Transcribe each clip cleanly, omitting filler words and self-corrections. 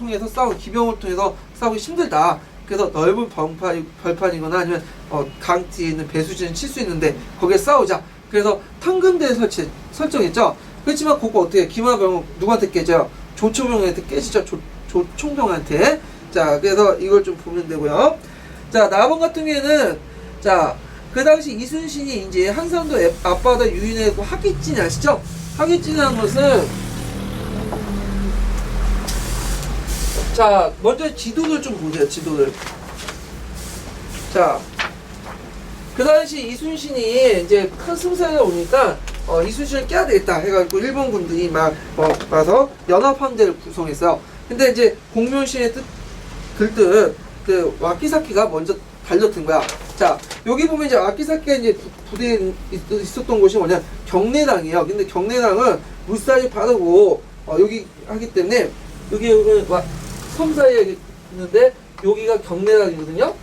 통해서 싸우고 기병을 통해서 싸우기 힘들다. 그래서 넓은 벌판이거나 아니면 강 뒤에 있는 배수진을 칠 수 있는데 거기에 싸우자. 그래서 탕금대 설정했죠. 그렇지만 그거 어떻게 기마병 누구한테 깨져요? 조총병한테 깨지죠. 조총병한테. 자, 그래서 이걸 좀 보면 되고요. 자, 나번 같은 경우에는 자, 그 당시 이순신이 이제 한산도 앞바다 유인해 하깃진 아시죠? 하깃진이라는 것은 자, 먼저 지도를 좀 보세요. 지도를. 자, 그 당시 이순신이 이제 큰 승세가 오니까 이순신을 깨야 되겠다 해가지고 일본 군들이 막 와서 연합함대를 구성했어요. 근데 이제 공명신의 들뜬 그 와키사키가 먼저 달려든 거야. 자, 여기 보면 이제 와키사키가 이제 부대에 있었던 곳이 뭐냐, 경내당이에요. 근데 경내당은 물살이 빠르고 여기 하기 때문에 여기 섬 사이에 있는데 여기가 경내당이거든요.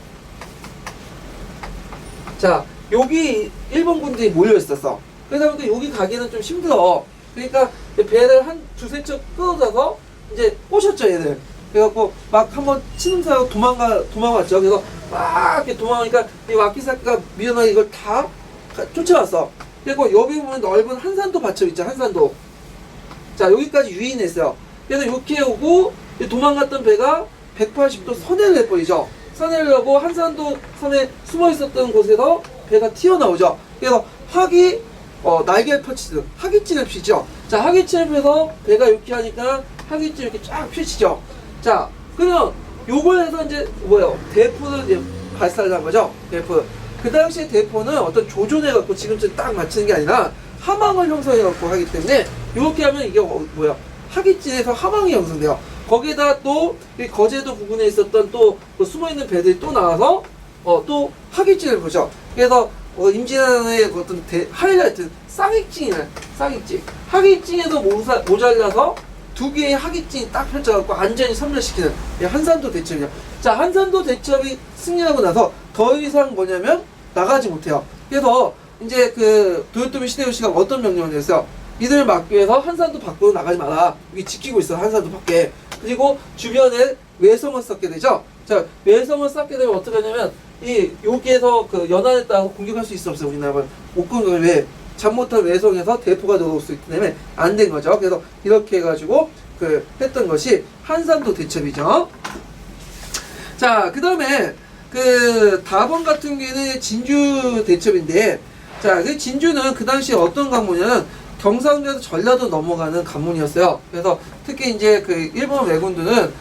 자, 여기 일본 군들이 몰려 있었어. 그러다 보니까 여기 가기는 좀 힘들어. 그러니까 배를 한 두세 척 끌어다서 이제 꼬셨죠, 얘들. 그래갖고 막 한번 치는사로 도망갔죠. 그래서 막 이렇게 도망가니까 이 와키사키가 미연하게 이걸 다 쫓아왔어. 그리고 여기 보면 넓은 한산도 받쳐있죠, 한산도. 자, 여기까지 유인했어요. 그래서 이렇게 오고 도망갔던 배가 180도 선회를 해버리죠. 선회를 하고 한산도 섬에 숨어 있었던 곳에서 배가 튀어나오죠. 그래서 학이 날개를 펼치듯 하깃진을 펴죠. 자, 하깃진을 펴서 배가 이렇게 하니까 하깃진 이렇게 쫙 펼치죠. 자, 그러면 요걸 해서 이제 뭐예요? 대포를 이제 발사를 한 거죠. 대포. 그 당시에 대포는 어떤 조종해갖고 지금처럼 딱 맞추는 게 아니라 하망을 형성해갖고 하기 때문에 이렇게 하면 이게 뭐야? 하깃진에서 하망이 형성돼요. 거기에다 또 거제도 부근에 있었던 또 숨어있는 배들이 또 나와서 또 하깃진을 보죠. 그래서 임진왜란의 어떤 하이라이트 쌍익징이네. 쌍익징. 하깃징에도 모자라서 두 개의 하깃징이 딱 펼쳐갖고 안전히 섬멸시키는 한산도 대첩이죠. 자, 한산도 대첩이 승리하고 나서 더 이상 뭐냐면 나가지 못해요. 그래서 이제 그 도요토미 히데요시가 어떤 명령을 내렸어요? 이들을 막기 위해서 한산도 밖으로 나가지 마라. 여기 지키고 있어, 한산도 밖에. 그리고 주변에 외성을 쌓게 되죠. 자, 외성을 쌓게 되면 어떻게 하냐면 여기에서 그 연안에 따라 공격할 수 있어 없어요. 우리나라는 못 공격을 왜 잠못한 외성에서 대포가 들어올 수 있기 때문에 안 된 거죠. 그래서 이렇게 해가지고 했던 것이 한산도 대첩이죠. 자, 그 다음에 다번 같은 경우에는 진주 대첩인데, 자, 그 진주는 그 당시에 어떤 관문이냐면 경상도에서 전라도 넘어가는 관문이었어요. 그래서 특히 이제 일본 왜군들은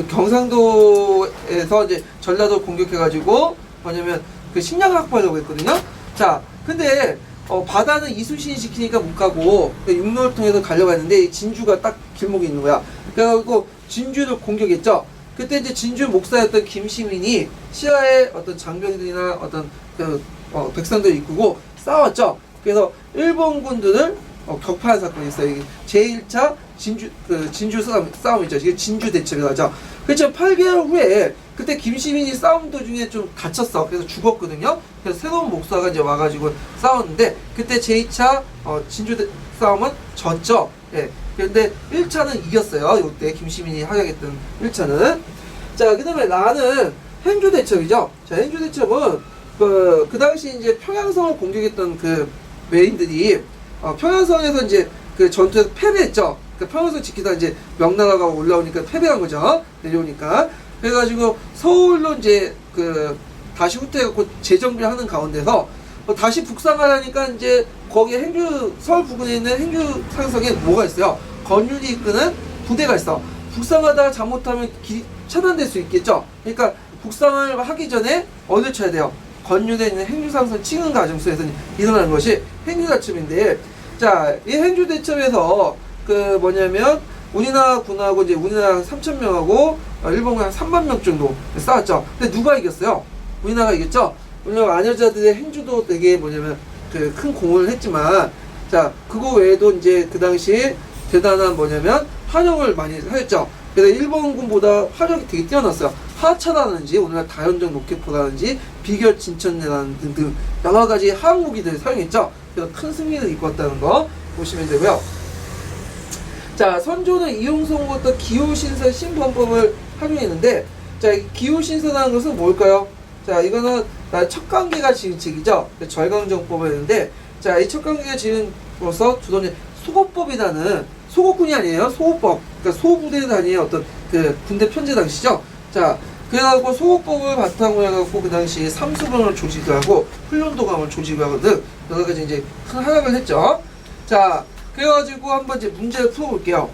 경상도에서 이제 전라도 공격해가지고 뭐냐면 식량 확보하려고 했거든요. 자, 근데 바다는 이순신이 지키니까 못 가고 육로를 통해서 가려고 했는데 진주가 딱 길목에 있는 거야. 그래가지고 진주를 공격했죠. 그때 이제 진주 목사였던 김시민이 시야의 어떤 장병들이나 어떤 백성들을 이끌고 싸웠죠. 그래서 일본군들을 격파한 사건이 있어요. 제1차 진주 싸움이죠. 이게 진주 대첩이라고 하죠. 그렇죠. 8개월 후에 그때 김시민이 싸움 도중에 좀 다쳤어. 그래서 죽었거든요. 그래서 새로운 목사가 이제 와가지고 싸웠는데 그때 제2차 진주 싸움은 졌죠. 예. 그런데 1차는 이겼어요. 이때 김시민이 활약했던 1차는. 자, 그 다음에 라는 행주 대첩이죠. 자, 행주 대첩은 그 당시 이제 평양성을 공격했던 외인들이 평양성에서 이제 전투에서 패배했죠. 평양성 지키다 이제 명나라가 올라오니까 패배한 거죠. 내려오니까. 그래가지고 서울로 이제 다시 후퇴해갖고 재정비를 하는 가운데서 다시 북상하려니까 이제 거기 서울 부근에 있는 행주 상성에 뭐가 있어요? 건율이 이끄는 부대가 있어. 북상하다가 잘못하면 길이 차단될 수 있겠죠. 그러니까 북상을 하기 전에 어딜 쳐야 돼요? 건율에 있는 행주상선 치는 과정 속에서 일어나는 것이 행주대첩인데, 자, 이 행주대첩에서 뭐냐면 우리나라 군하고 이제 우리나라 3,000명하고 일본군 한 3만 명 정도 싸웠죠. 근데 누가 이겼어요? 우리나라가 이겼죠. 물론 안여자들의 행주도 되게 뭐냐면 큰 공헌을 했지만, 자, 그거 외에도 이제 그 당시에 대단한 뭐냐면 화력을 많이 하였죠. 그래서 일본군보다 화력이 되게 뛰어났어요. 하차라든지 오늘날 다연정 로켓포라든지 비결 진천내라는 등등 여러 가지 항무기들을 사용했죠. 그래서 큰 승리를 이끌었다는 거 보시면 되고요. 자, 선조는 이용성부터 기호신설 신범법을 활용했는데, 자, 기호신설이라는 것은 뭘까요? 자, 이거는 척관계가 지은 책이죠. 절강정법을 했는데, 자, 이 척관계가 지은으로서 주도는 소고법이라는, 소고군이 아니에요. 소고법. 그러니까 소부대 단위의 어떤 그 군대 편제 당시죠. 자, 그래가지고 소고법을 바탕으로 해갖고 그 당시에 삼수본을 조직을 하고 훈련도감을 조직을 하거든. 여러 가지 이제 큰 활약을 했죠. 자, 그래가지고 한번 이제 문제를 풀어볼게요.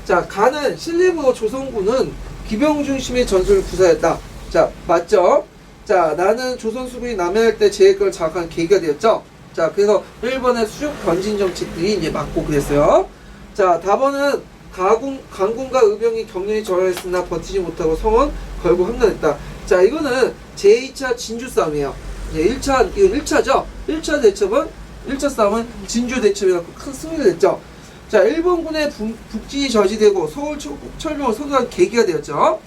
자, 가는 신림으로 조선군은 기병 중심의 전술을 구사했다. 자, 맞죠? 자, 나는 조선 수군이 남해할 때 제해권을 장악한 계기가 되었죠. 자, 그래서 일본의 수족 변진 정책들이 이제 맞고 그랬어요. 자, 답은 강군과 의병이 격렬히 저항했으나 버티지 못하고 성은 결국 함락했다. 자, 이거는 제2차 진주 싸움이에요. 이건 1차죠. 1차 대첩은 1차 싸움은 진주 대첩이라고 큰 승리가 됐죠. 자, 일본군의 북진이 저지되고 서울 철병을 선언한 계기가 되었죠.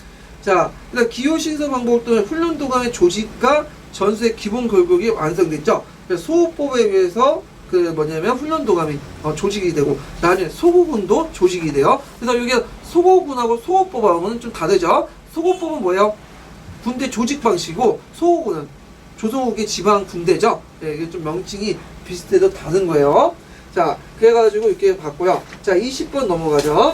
자, 그다음 기호신설 방법 또는 훈련도감의 조직과 전술의 기본 결국이 완성됐죠. 그래서 소호법에 의해서 그 뭐냐면 훈련도감이 조직이 되고 나중에 소고군도 조직이 돼요. 그래서 여기 소고군하고 소호법하고는 좀 다르죠. 소고법은 뭐예요? 군대 조직 방식이고 소고군은 조선국의 지방 군대죠. 네, 이게 좀 명칭이 비슷해도 다른 거예요. 자, 그래가지고 이렇게 봤고요. 자, 20번 넘어가죠.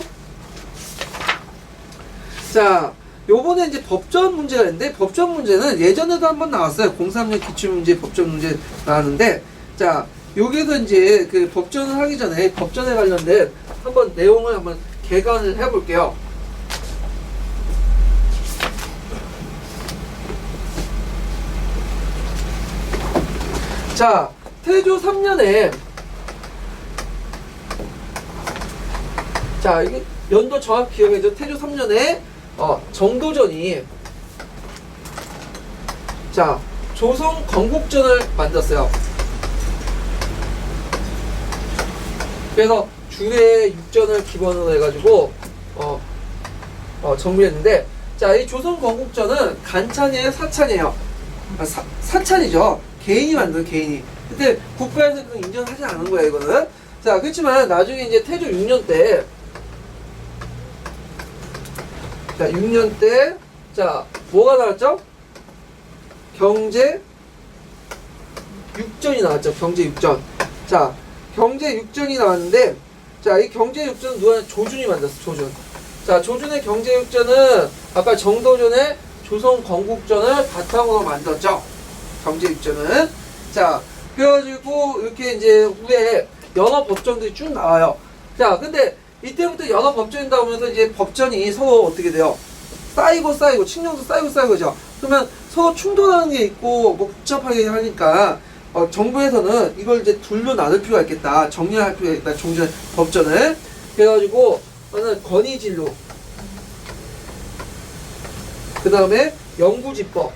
자, 요번에 이제 법전 문제가 있는데, 법전 문제는 예전에도 한번 나왔어요. 03년 기출문제 법전 문제 나왔는데, 자, 여기에서 이제 그 법전을 하기 전에 법전에 관련된 한번 내용을 한번 개관을 해볼게요. 자, 태조 3년에 자, 이게 연도 정확히 기억해줘. 태조 3년에 정도전이 자, 조선 건국전을 만들었어요. 그래서 주의 육전을 기본으로 해가지고 정비했는데, 자, 이 조선 건국전은 간찬이에요, 사찬이에요? 사찬이죠. 개인이 만든 개인이. 근데 국가에서 그건 인정하지 않은 거예요, 이거는. 자, 그렇지만 나중에 이제 태조 6년 때, 자, 6년 때, 자, 뭐가 나왔죠? 경제 육전이 나왔죠. 경제 육전. 자, 경제 육전이 나왔는데, 자, 이 경제 육전은 누가 조준이 만들었어, 조준. 자, 조준의 경제 육전은 아까 정도전의 조선 건국전을 바탕으로 만들었죠. 경제 육전은. 자, 그래가지고 이렇게 이제 후에 여러 법전들이 쭉 나와요. 자, 근데 이때부터 여러 법전이 나오면서 이제 법전이 서로 어떻게 돼요? 쌓이고 칙령도 쌓이고 그죠? 그러면 서로 충돌하는 게 있고 뭐 복잡하게 하니까 정부에서는 이걸 이제 둘로 나눌 필요가 있겠다. 정리할 필요가 있다. 종전 법전을. 그래가지고 하나는 권위진로, 그 다음에 영구지법,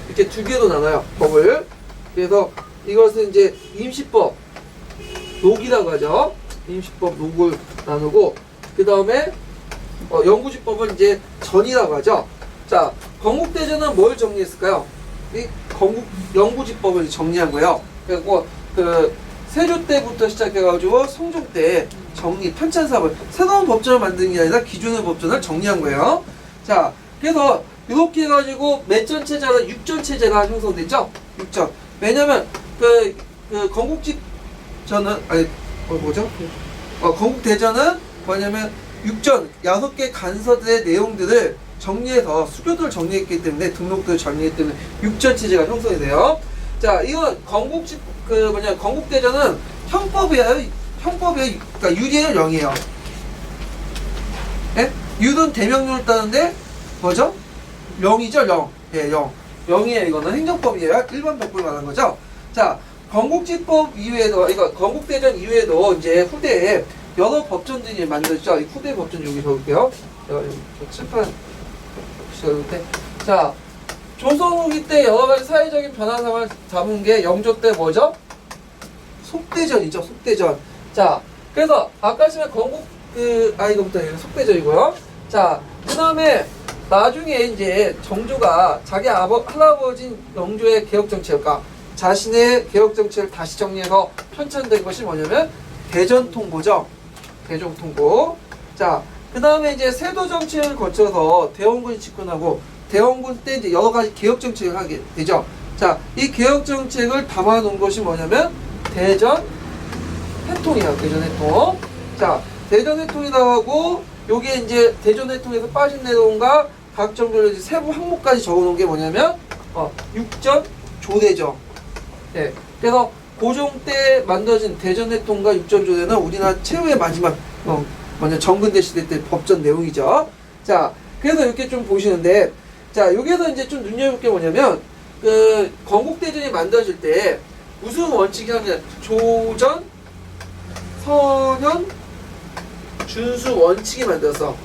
이렇게 두 개로 나눠요. 법을. 그래서 이것은 이제 임시법, 녹이라고 하죠. 임시법, 녹을 나누고, 그 다음에 영구지법은 이제 전이라고 하죠. 자, 건국대전은 뭘 정리했을까요? 이 영구지법을 정리한 거예요. 그리고 그 세조 때부터 시작해가지고 성종 때 정리, 편찬사업을 새로운 법전을 만드는 게 아니라 기존의 법전을 정리한 거예요. 자, 그래서 이렇게 해가지고 몇 전 체제가 육전 체제가 형성됐죠. 육전. 왜냐면 그 건국대전은 건국대전은 뭐냐면 육전 6개 간서들의 내용들을 정리해서 수교도를 정리했기 때문에 등록들을 정리했기 때문에 육전 체제가 형성이 돼요. 자, 이거 건국대전은 형법이에요. 그러니까 유리에는 0이에요. 예? 유는 대명령을 따는데 뭐죠? 0이죠, 0. 예, 0. 0이에요. 이거는 행정법이에요. 일반 법을 말하는 거죠. 자, 건국지법 이외에도, 이거 건국대전 이외에도 이제 후대에 여러 법전들이 만들어졌죠. 이 후대 법전 여기 적을게요. 칠판 적을 때. 자, 조선 후기 때 여러 가지 사회적인 변화상을 담은 게 영조 때 뭐죠? 속대전이죠. 속대전. 자, 그래서 아까 전에 이거부터 속대전이고요. 자, 그 다음에 나중에 이제 정조가 자기 할아버지 영조의 개혁정책과 자신의 개혁정책을 다시 정리해서 편찬된 것이 뭐냐면 대전통보죠. 대전통보. 자, 그 다음에 이제 세도 정책을 거쳐서 대원군이 집권하고 대원군 때 이제 여러 가지 개혁 정책을 하게 되죠. 자, 이 개혁 정책을 담아놓은 것이 뭐냐면 대전 해통이에요. 대전 해통. 자, 대전 해통이라고 하고 요게 이제 대전 해통에서 빠진 내용과 각 정도의 세부 항목까지 적어놓은 게 뭐냐면 육전 조대죠. 네, 그래서 고종 때 만들어진 대전 해통과 육전 조대는 우리나라 최후의 마지막 먼저 정근대 시대 때 법전 내용이죠. 자, 그래서 이렇게 좀 보시는데, 자, 여기에서 이제 좀 눈여볼 게 뭐냐면, 그, 건국대전이 만들어질 때, 무슨 원칙이 하냐, 조전, 서현, 준수 원칙이 만들어서,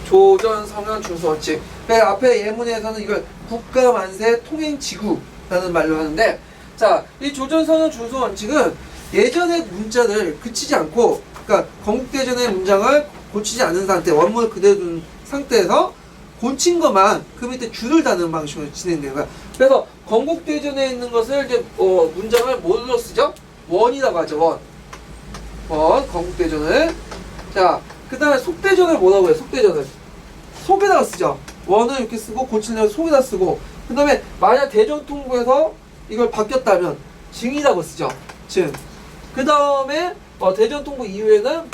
조전, 서현, 준수 원칙. 그 앞에 예문에서는 이걸 국가만세 통행지구라는 말로 하는데, 자, 이 조전, 서현, 준수 원칙은 예전의 문자를 그치지 않고, 그러니까 건국대전의 문장을 고치지 않은 상태, 원문을 그대로 둔 상태에서 고친 것만 그 밑에 줄을 다는 방식으로 진행되는 거야. 그래서 건국대전에 있는 것을 이제 문장을 뭘로 쓰죠? 원이라고 하죠. 원, 건국대전을. 자, 그 다음에 속대전을 뭐라고 해요? 속대전을 속에다가 쓰죠. 원을 이렇게 쓰고 고치려면 속에다 쓰고, 그 다음에 만약 대전통보에서 이걸 바뀌었다면 증이라고 쓰죠. 증. 그 다음에 대전통보 이후에는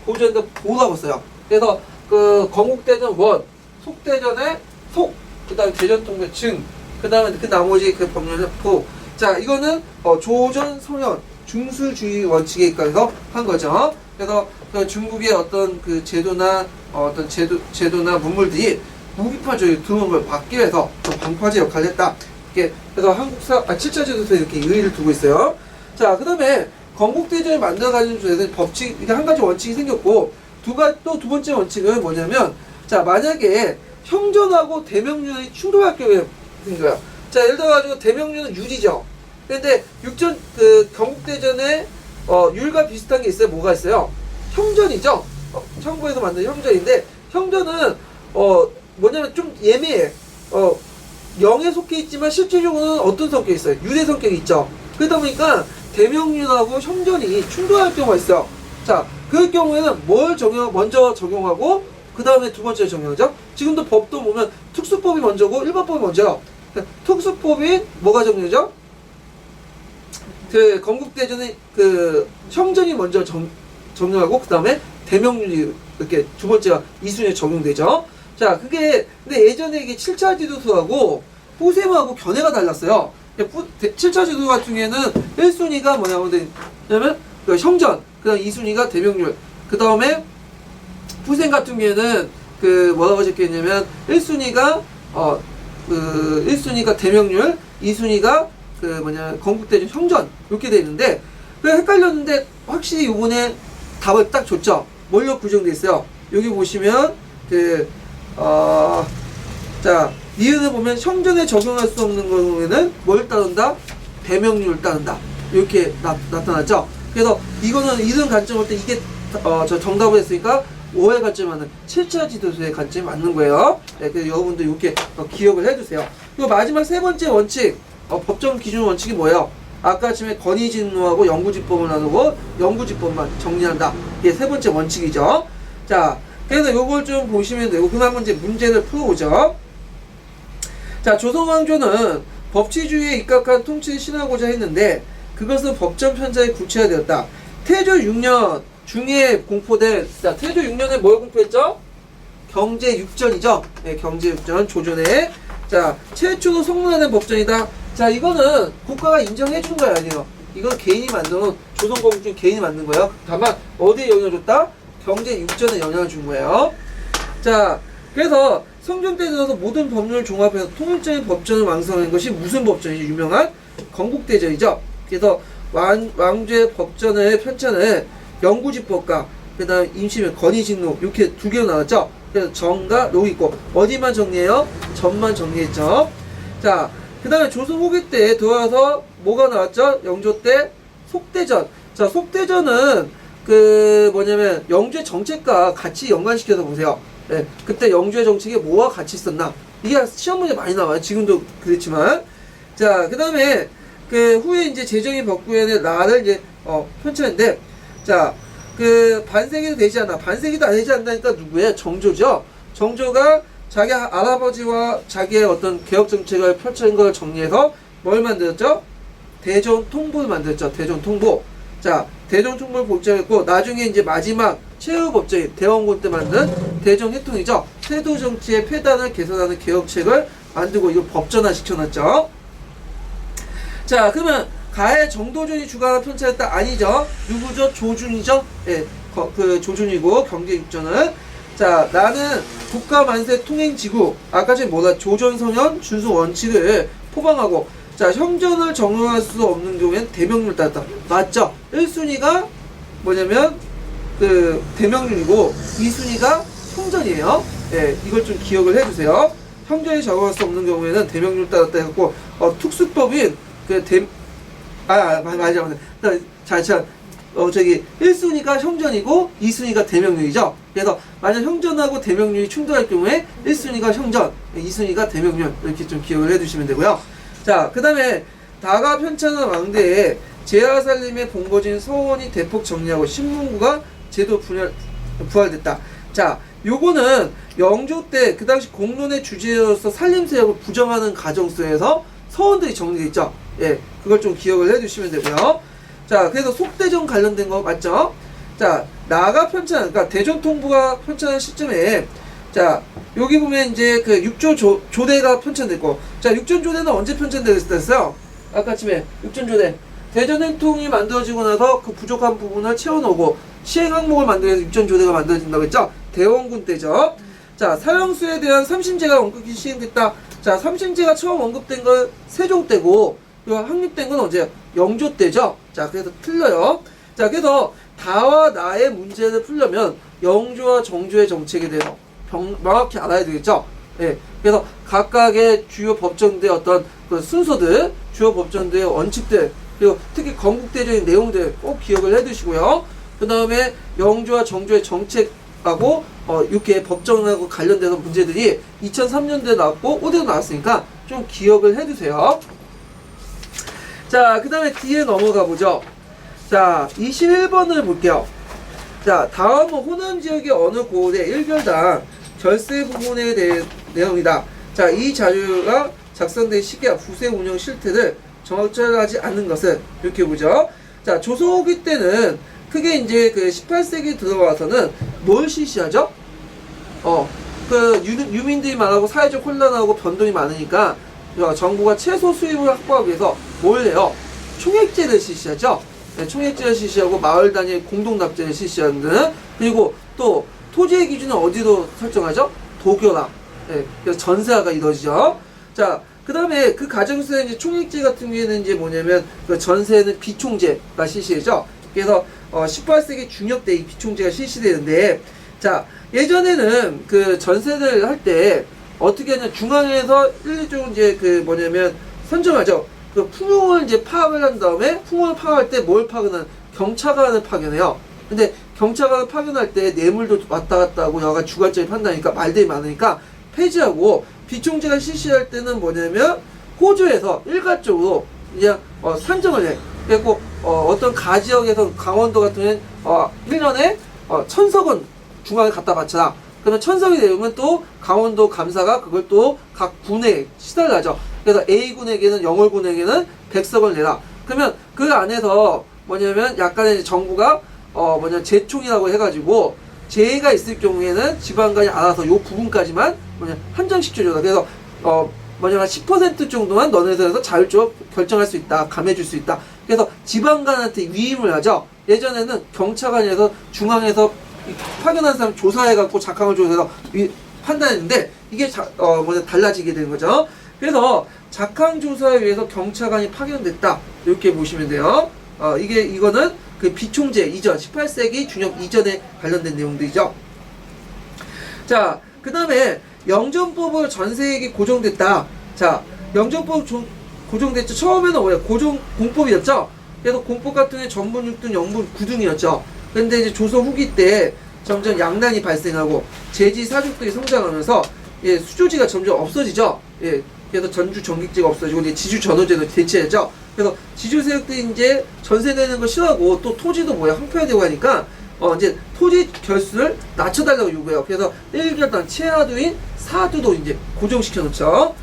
고전에다 보라고 써요. 그래서 그 건국대전 원, 속대전의 속, 그 다음에 대전통보 증, 그 다음에 그 나머지 그 법률의 보. 자, 이거는 조전, 서현, 중수주의 원칙에 입각해서 한 거죠. 그래서 그 중국의 어떤 그 제도나 어떤 제도나 문물들이 무기파적으로 들어온 걸 막기 위해서 방파제 역할을 했다. 이렇게 그래서 한국사 7차 제도서에 이렇게 의의를 두고 있어요. 자, 그 다음에 건국대전을 만들어가는 조에는 법칙, 이게 한 가지 원칙이 생겼고, 또 두 번째 원칙은 뭐냐면, 자, 만약에 형전하고 대명륜이 충돌할 경우에 생긴 거야. 자, 예를 들어가지고 대명륜은 율이죠. 근데 건국대전에 율과 비슷한 게 있어요. 뭐가 있어요? 형전이죠. 청부에서 만든 형전인데, 형전은 뭐냐면 좀 예매해. 영에 속해 있지만 실질적으로는 어떤 성격이 있어요? 율의 성격이 있죠. 그러다 보니까 대명륜하고 형전이 충돌할 경우가 있어요. 자, 그 경우에는 뭘 먼저 적용하고 그 다음에 두 번째 적용하죠. 지금도 법도 보면 특수법이 먼저고 일반법이 먼저요. 특수법이 뭐가 적용되죠? 그 건국대전의 그 형전이 먼저 적용하고 그 다음에 대명륜이 이렇게 두 번째가 이순에 적용되죠. 자, 그게 근데 예전에 이게 7차 지도서하고 포셈하고 견해가 달랐어요. 7차 지도 같은 경우에는 1순위가 뭐냐면 그 형전, 그 다음 2순위가 대명률, 그 다음에 후생 같은 경우에는 그 뭐라고 적혀있냐면 1순위가 1순위가 대명률, 2순위가 건국대전 형전 이렇게 돼 있는데 그래 헷갈렸는데 확실히 요번에 답을 딱 줬죠. 뭘로 구정돼 있어요? 여기 보시면 자, 니은을 보면 형전에 적용할 수 없는 경우에는 뭘 따른다? 대명률을 따른다. 이렇게 나타났죠. 그래서 이거는 이런 관점을 때 이게 저 정답을 했으니까 5회 관점하는 7차 지도서의 관점이 맞는 거예요. 네, 그래서 여러분들 이렇게 기억을 해주세요. 그리고 마지막 세 번째 원칙, 법정 기준 원칙이 뭐예요? 아까 아침에 권위진노하고 영구지법을 나누고 영구지법만 정리한다. 이게 세 번째 원칙이죠. 자, 그래서 요걸 좀 보시면 되고, 그다음 이제 문제를 풀어보죠. 자, 조선왕조는 법치주의에 입각한 통치를 실현하고자 했는데, 그것은 법정 편자에 구체화되었다. 태조 6년 중에 공포된, 자, 태조 6년에 뭘 공포했죠? 경제육전이죠. 네, 경제육전, 조전에. 자, 최초로 성문화된 법전이다. 자, 이거는 국가가 인정해준 거야, 아니에요? 이건 개인이 만들어놓은, 조선거국 중 개인이 만든 거예요. 다만, 어디에 영향을 줬다? 경제육전에 영향을 준 거예요. 자, 그래서 성종 때 들어서 모든 법률을 종합해서 통일적인 법전을 완성한 것이 무슨 법전이죠? 유명한 건국대전이죠. 그래서 왕조의 법전의 편찬을 영구지법과 그 다음 임시명, 권위진노 이렇게 두 개로 나눴죠. 그래서 정과 노가 있고 어디만 정리해요? 전만 정리했죠. 자, 그 다음에 조선 후기 때 들어와서 뭐가 나왔죠? 영조 때 속대전. 자, 속대전은 영주의 정책과 같이 연관시켜서 보세요. 네, 그때 영주의 정책이 뭐와 같이 있었나? 이게 시험 문제 많이 나와요. 지금도 그렇지만. 자, 그 다음에, 후에 이제 재정의 법구현의 나를 이제, 편찬인데, 자, 그 반세기도 되지 않아. 반세기도 안 되지 않다니까 누구예요? 정조죠. 정조가 자기 할아버지와 자기의 어떤 개혁 정책을 펼친 걸 정리해서 뭘 만들었죠? 대전통보를 만들었죠. 대전통보. 자, 대전통보를 복잡했고 나중에 이제 마지막 최후 법정인 대원군 때 만든 대정해통이죠. 세도 정치의 폐단을 개선하는 개혁책을 만들고 이걸 법전화 시켜놨죠. 자, 그러면 가해 정도준이 주관한 편찬했다 아니죠? 누구죠? 조준이죠? 예, 그 조준이고 경제육전은 자, 나는 국가 만세 통행지구 아까 전에 뭐다 조전성현 준수 원칙을 포방하고 자, 형전을 정응할 수 없는 경우에는 대명률 따랐다. 맞죠? 1순위가 뭐냐면 그 대명률이고 2순위가 형전이에요. 예, 이걸 좀 기억을 해주세요. 형전이 적용할 수 없는 경우에는 대명률 따랐다 해갖고 특수법인 그 맞아. 자, 저기 1순위가 형전이고 2순위가 대명률이죠. 그래서 만약 형전하고 대명률이 충돌할 경우에 1순위가 형전, 2순위가 대명률 이렇게 좀 기억을 해두시면 되고요. 자, 그 다음에 다가 편찬한 왕대에 제하살림의 본거진 서원이 대폭 정리하고 신문구가 제도 부활됐다. 자, 요거는 영조 때 그 당시 공론의 주제로서 살림세역을 부정하는 가정수에서 서원들이 정리되어 있죠. 예, 그걸 좀 기억을 해주시면 되고요. 자, 그래서 속대전 관련된 거 맞죠? 자, 나가 편찬, 그러니까 대전통부가 편찬한 시점에 자, 여기 보면 이제 그 6조 조대가 편찬됐고, 자, 6전 조대는 언제 편찬됐어요? 아까 아침에 6전 조대. 대전행통이 만들어지고 나서 그 부족한 부분을 채워놓고 시행 항목을 만들어서 6전 조대가 만들어진다고 했죠? 대원군 때죠. 자, 사형수에 대한 삼심제가 원격히 시행됐다. 자, 삼심제가 처음 언급된 건 세종 때고, 그리고 확립된 건 언제요? 영조 때죠. 자, 그래서 틀려요. 자, 그래서 다와 나의 문제를 풀려면 영조와 정조의 정책에 대해서 명확히 알아야 되겠죠. 예. 그래서 각각의 주요 법정들의 어떤 그 순서들, 주요 법정들의 원칙들, 그리고 특히 건국대적인 내용들 꼭 기억을 해두시고요. 그 다음에 영조와 정조의 정책하고 이렇게 법정하고 관련돼서 문제들이 2003년도에 나왔고 올해도 나왔으니까 좀 기억을 해두세요. 자, 그 다음에 뒤에 넘어가 보죠. 자, 21번을 볼게요. 자, 다음은 호남 지역의 어느 고을의 1별당 절세 부분에 대해 내용이다. 자, 이 자료가 작성된 시기와 부세 운영 실태를 정확하지 않는 것은 이렇게 보죠. 자, 조선 후기 때는 크게 이제 그 18세기 들어와서는 뭘 실시하죠? 그 유민들이 많아고 사회적 혼란하고 변동이 많으니까 정부가 최소 수입을 확보하기 위해서 뭘 해요? 총액제를 실시하죠. 네, 총액제를 실시하고 마을 단위 공동납제를 실시하는 그리고 또 토지의 기준은 어디로 설정하죠? 도교라. 네, 그래서 전세화가 이루어지죠. 자, 그 다음에 그 가정수에 이제 총액제 같은 경우에는 이제 뭐냐면 그 전세는 비총제가 실시되죠. 그래서 18세기 중엽 때 이 비총제가 실시되는데 자, 예전에는 그 전세를 할 때 어떻게 하냐 중앙에서 1, 2조 이제 그 뭐냐면 선정하죠. 그 풍용을 이제 파악을 한 다음에 풍용을 파악할 때 뭘 파악하는 경차관을 파견해요. 근데 경차관을 파견할 때 뇌물도 왔다 갔다 하고 여가 주관적인 판단이니까 말들이 많으니까 폐지하고 비총제가 실시할 때는 뭐냐면 호주에서 일괄적으로 그냥 산정을 해. 그래갖고 어떤 가지역에서 강원도 같은 경우는 1년에 1000석은 중앙에 갖다 바쳐라. 그러면 1000석이 되면 또 강원도 감사가 그걸 또 각 군에 시달을 하죠. 그래서 A군에게는 영월군에게는 100석을 내라. 그러면 그 안에서 뭐냐면 약간의 정부가 재총이라고 해가지고 재해가 있을 경우에는 지방간이 알아서 요 부분까지만 한정식 조정이다. 그래서 10% 정도만 너네들에서 자율적으로 결정할 수 있다. 감해줄 수 있다. 그래서 지방간한테 위임을 하죠. 예전에는 경차관에서 중앙에서 파견한 사람 조사해갖고 작황을 조사해서 판단했는데 이게 달라지게 되는 거죠. 그래서 작황 조사에 의해서 경차관이 파견됐다. 이렇게 보시면 돼요. 이거는 그 비총제 이전 18세기 중엽 이전에 관련된 내용들이죠. 자, 그 다음에 영전법을 전세액이 고정됐다. 자, 영전법 고정됐죠. 처음에는 뭐야? 공법이었죠. 그래서 공법 같은 게 전분 6등, 영분 9등이었죠. 근데 이제 조선 후기 때 점점 양난이 발생하고 제지 사족들이 성장하면서 수조지가 점점 없어지죠. 그래서 전주 전객제가 없어지고 이제 지주 전호제도 대체했죠. 그래서 지주 세력들이 이제 전세 내는 거 싫어하고 또 토지도 항표되고 하니까 이제 토지 결수를 낮춰달라고 요구해요. 그래서 1결당 최하두인 4두도 이제 고정시켜 놓죠.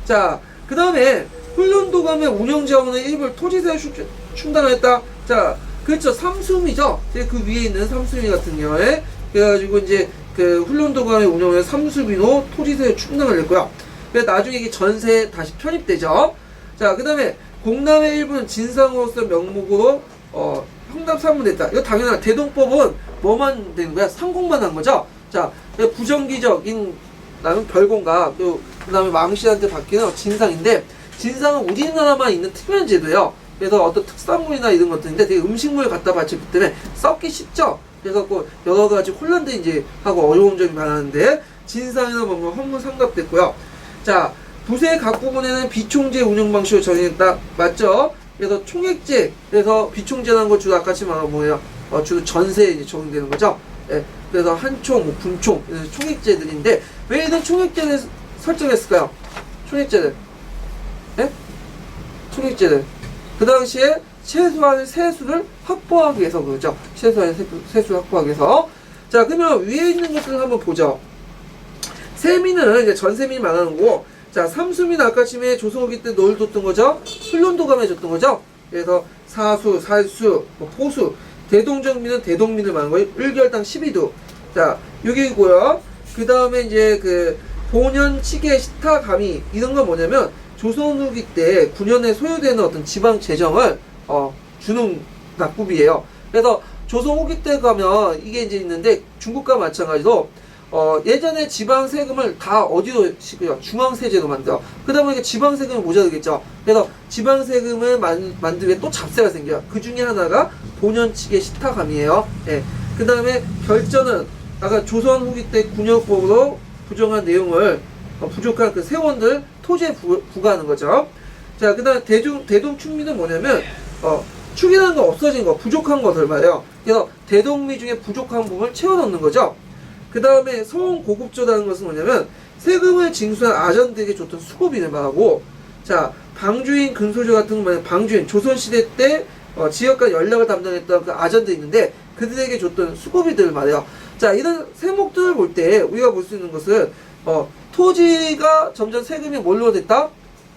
자, 그 다음에 훈련도감의 운영 자원의 일부를 토지세 충당했다. 자, 그렇죠. 삼수미죠. 그 위에 있는 삼수미 같은 경우에 그래가지고 이제 그 훈련도감의 운영에 삼수미로 토지세 충당을 냈고요. 그래서 나중에 이게 전세에 다시 편입되죠. 자, 그 다음에 공남의 일부는 진상으로서 명목으로 형납 사무됐다. 이거 당연한 대동법은 뭐만 되는 거야? 상공만 한 거죠. 자, 부정기적인 나는 별공과 그 다음에 망신한테 받기는 진상인데, 진상은 우리나라만 있는 특별한 제도예요. 그래서 어떤 특산물이나 이런 것들인데 되게 음식물 갖다 바쳤기 때문에 썩기 쉽죠. 그래서 여러 가지 혼란도 이제 하고 어려운 점이 많았는데, 진상이나 뭐 헌물 상납됐고요. 자, 부세 각 부분에는 비총재 운영 방식을 정했다. 맞죠? 그래서 총액제, 그래서 비총재라는 거 주로 아까처럼 말한 뭐예요? 주로 전세에 이제 적용되는 거죠. 예, 그래서 한총, 뭐 분총, 총액제들인데, 왜 이런 총액제를 설정했을까요? 총액제를. 예? 총액제를. 그 당시에 최소한의 세수를 확보하기 위해서 그러죠. 최소한의 세수를 확보하기 위해서. 자, 그러면 위에 있는 것들을 한번 보죠. 세미는 이제 전세민이 말하는 거고, 자, 삼수민 아까 침에 조선후기 때 널 뒀던 거죠. 훈련도감에 줬던 거죠. 그래서 사수, 살수, 뭐 포수, 대동정민은 대동민을 말하는 거예요. 1결당 12두. 자, 여기고요. 그 다음에 이제 그 본연 치계 시타 감이 이런 건 뭐냐면 조선후기 때 9년에 소요되는 어떤 지방 재정을 주는 납부비예요. 그래서 조선후기 때 가면 이게 이제 있는데 중국과 마찬가지로 예전에 지방 세금을 다 어디로 시고요? 중앙세제로 만들어. 그러다 보니까 지방 세금이 모자르겠죠. 그래서 지방 세금을 만들면 또 잡세가 생겨요. 그 중에 하나가 본연치계 시타감이에요. 예. 그 다음에 결전은 아까 조선 후기 때 군역법으로 부정한 내용을 부족한 그 세원들 토지에 부과하는 거죠. 자, 그 다음에 대동충미는 뭐냐면 축이라는 거 없어진 거, 부족한 것을 말해요. 그래서 대동미 중에 부족한 부분을 채워 넣는 거죠. 그 다음에 서원고급조라는 것은 뭐냐면 세금을 징수한 아전들에게 줬던 수고비를 말하고, 자, 방주인 근소조 같은 건 방주인 조선시대 때 지역과 연락을 담당했던 그 아전들이 있는데 그들에게 줬던 수고비들을 말해요. 자, 이런 세목들을 볼 때 우리가 볼 수 있는 것은 토지가 점점 세금이 뭘로 됐다?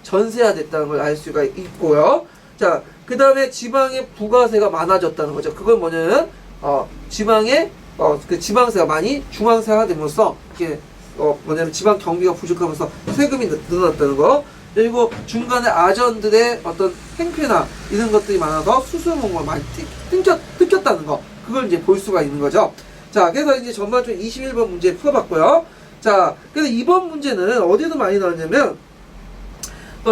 전세화 됐다는 걸 알 수가 있고요. 자, 그 다음에 지방의 부가세가 많아졌다는 거죠. 그건 뭐냐면 지방의 그 지방세가 많이 중앙세화됨으로써 이게 뭐냐면 지방 경비가 부족하면서 세금이 늘어났다는 거. 그리고 중간에 아전들의 어떤 행패나 이런 것들이 많아서 수수목만 많이 뜯겼다는 거. 그걸 이제 볼 수가 있는 거죠. 자, 그래서 이제 전반적으로 21번 문제 풀어봤고요. 자, 그래서 이번 문제는 어디에도 많이 나왔냐면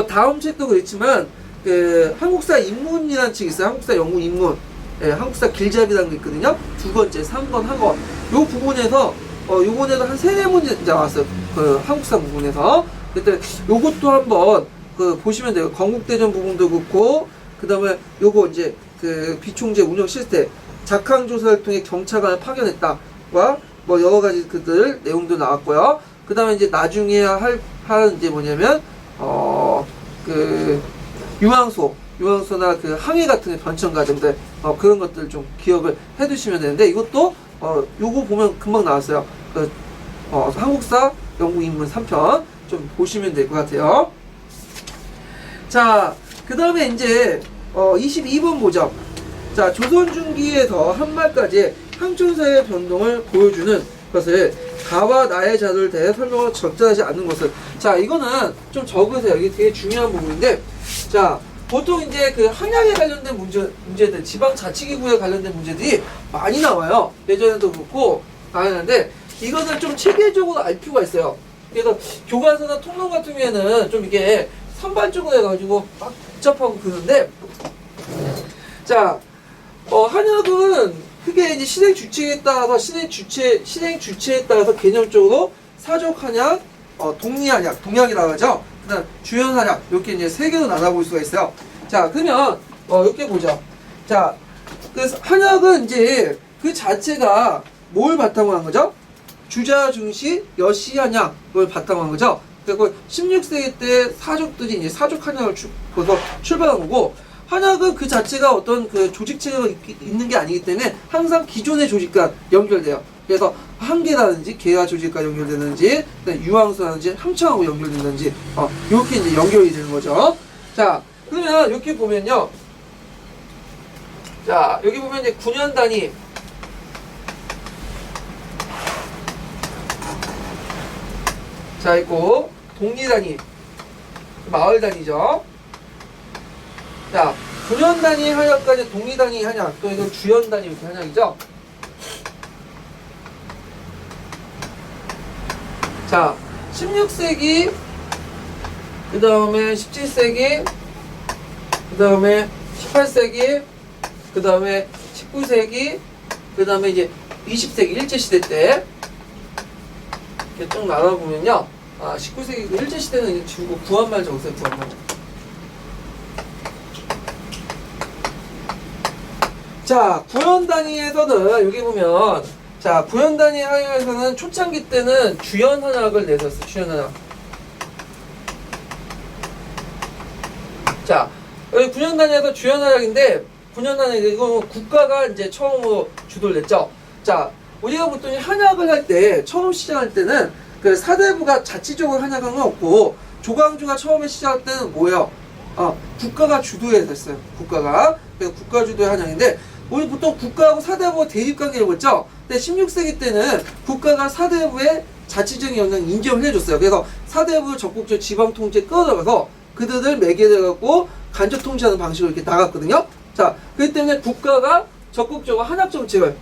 다음 책도 그렇지만 그 한국사 인문이라는 책이 있어요. 한국사 영문 인문. 예, 한국사 길잡이라는 게 있거든요. 두 번째, 3번, 학원. 요 부분에서, 요번에도 한 3-4문제 나왔어요. 그, 한국사 부분에서. 그때, 요것도 한번, 보시면 돼요. 건국대전 부분도 그렇고, 그 다음에 요거 이제, 그, 비총재 운영 시스템, 작항조사를 통해 경찰관을 파견했다. 와, 뭐, 여러 가지 그들 내용도 나왔고요. 그 다음에 이제 나중에 할 이제 뭐냐면, 유황소나 그 항해 같은 변천 과정들 그런 것들 좀 기억을 해두시면 되는데, 이것도 요거 보면 금방 나왔어요. 한국사 영국인문 3편 좀 보시면 될 것 같아요. 자, 그 다음에 이제 22번 보죠. 자, 조선 중기에서 한말까지 항촌사의 변동을 보여주는 것을 가와 나의 자료를 대해 설명을 적절하지 않는 것을. 자, 이거는 좀 적으세요. 이게 되게 중요한 부분인데, 자, 보통 이제 그 한약에 관련된 문제들, 지방자치기구에 관련된 문제들이 많이 나와요. 예전에도 그렇고 나왔는데, 이거는 좀 체계적으로 알 필요가 있어요. 그래서 교과서나 통론 같은 경우에는 좀 이게 선발적으로 해가지고 막 복잡하고 그러는데, 자, 한약은 크게 이제 실행 주체에 따라서 실행 주체에 따라서 개념적으로 사족 한약, 동리 한약, 동약이라고 하죠. 그다음 주연 한약, 이렇게 이제 3개로 나눠볼 수가 있어요. 자, 그러면 이렇게 보죠. 자, 그 한약은 이제 그 자체가 뭘 바탕으로 한 거죠? 주자 중시 여시 한약을 바탕으로 한 거죠. 그리고 16세기 때 사족들이 이제 사족 한약을 출발한 거고, 한약은 그 자체가 어떤 그 조직체가 있는 게 아니기 때문에 항상 기존의 조직과 연결돼요. 그래서 한계라든지 개화 조직과 연결되는지, 유황수라든지 항청하고 연결되는지, 이렇게 이제 연결이 되는 거죠. 자, 그러면 이렇게 보면요. 자, 여기 보면 이제 9년 단위. 자, 있고, 동리 단위. 마을 단위죠. 자, 9년 단위 한약과 이제 동리 단위 한약, 또 이건 주연 단위 이렇게 한약이죠. 자, 16세기, 그 다음에 17세기, 그 다음에 18세기, 그 다음에 19세기, 그 다음에 이제 20세기 일제시대 때, 이렇게 쭉 나눠보면요. 19세기 일제시대는 중국 구한말 적었어요, 구한말. 자, 구연 단위에서는, 여기 보면, 자, 구연 단위 한약에서는 초창기 때는 주연 한약을 내셨어요, 주연 한약. 자, 여기 9년 단위에서 주연 한약인데, 9년 단위, 이거 국가가 이제 처음으로 주도를 냈죠. 자, 우리가 보통 한약을 할 때, 처음 시작할 때는, 그 사대부가 자치적으로 한약한 건 없고, 조광주가 처음에 시작할 때는 뭐예요? 국가가 주도해야 됐어요. 국가가. 그래서 국가 주도의 한약인데, 우리 보통 국가하고 사대부가 대립관계라고 했죠? 근데 16세기 때는 국가가 사대부의 자치적인 영향을 인정을 해줬어요. 그래서 사대부 적국적 지방 통치에 끌어들어가서 그들을 매개해갖고 간접 통치하는 방식으로 이렇게 나갔거든요. 자, 그렇기 때문에 국가가 적극적으로 한약 정책을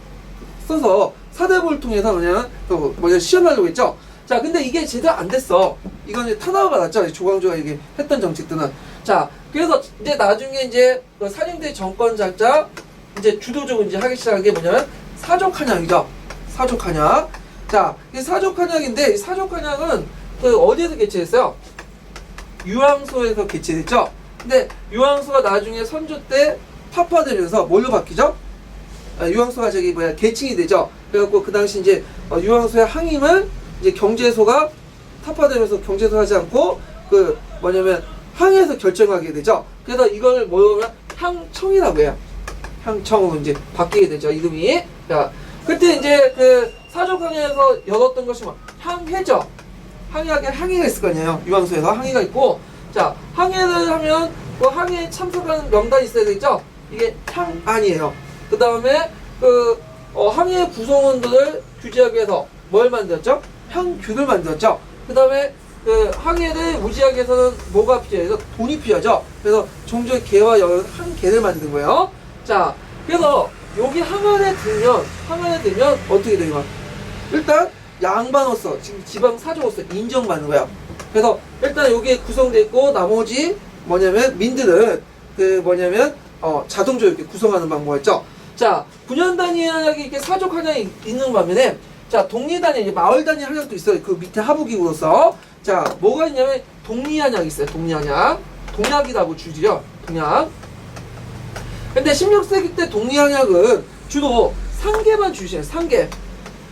써서 사대부를 통해서 그냥 시험하려고 했죠. 자, 근데 이게 제대로 안 됐어. 이건 이제 탄압을 받았죠. 조광조가 이게 했던 정책들은. 자, 그래서 이제 나중에 이제 그 산림대 정권 잡자 이제 주도적으로 이제 하기 시작한 게 뭐냐면 사족한약이죠. 사족한약. 자, 이 사족한약인데 이 사족한약은 그 어디에서 개최했어요? 유황소에서 개최됐죠. 근데 유황소가 나중에 선조 때 파파되면서 뭘로 바뀌죠? 유황소가 계층이 되죠. 그래갖고 그 당시 이제 유황소의 항임을 이제 경제소가 타파되면서 경제소 하지 않고 그 뭐냐면 항에서 결정하게 되죠. 그래서 이걸 뭐라고 하면 향청이라고 해요. 향청으로 이제 바뀌게 되죠, 이름이. 자, 그때 이제 그 사족항에서 열었던 것이 뭐 향회죠. 항의하게 항의가 있을 거 아니에요. 유황소에서 항의가 있고, 자, 항의를 하면 그 항의에 참석하는 명단이 있어야 되죠. 이게 향안이에요. 그 다음에 그 항의의 구성원들을 규제하기 위해서 뭘 만들었죠? 향규를 만들었죠. 그 다음에 그 항해를 무지하게 해서는 뭐가 필요해서 돈이 필요하죠. 그래서 종종 개와 연 한 개를 만든 거예요. 자, 그래서 여기 항안에 들면 어떻게 돼요? 일단 양반으로서 지금 지방 사족으로서 인정받는 거예요. 그래서 일단 여기에 구성되어 있고 나머지 뭐냐면 민들은 그 뭐냐면 자동적으로 이렇게 구성하는 방법이었죠. 자, 9년 단위 한약이 이렇게 사족 한약이 있는 반면에 자, 동리 단위, 마을 단위 한약도 있어요. 그 밑에 하부기구로서. 자, 뭐가 있냐면 동리 한약이 있어요. 동리 한약. 동약이라고 주지요. 동약. 근데 16세기 때 동리 한약은 주로 상계만 주시해요. 상계.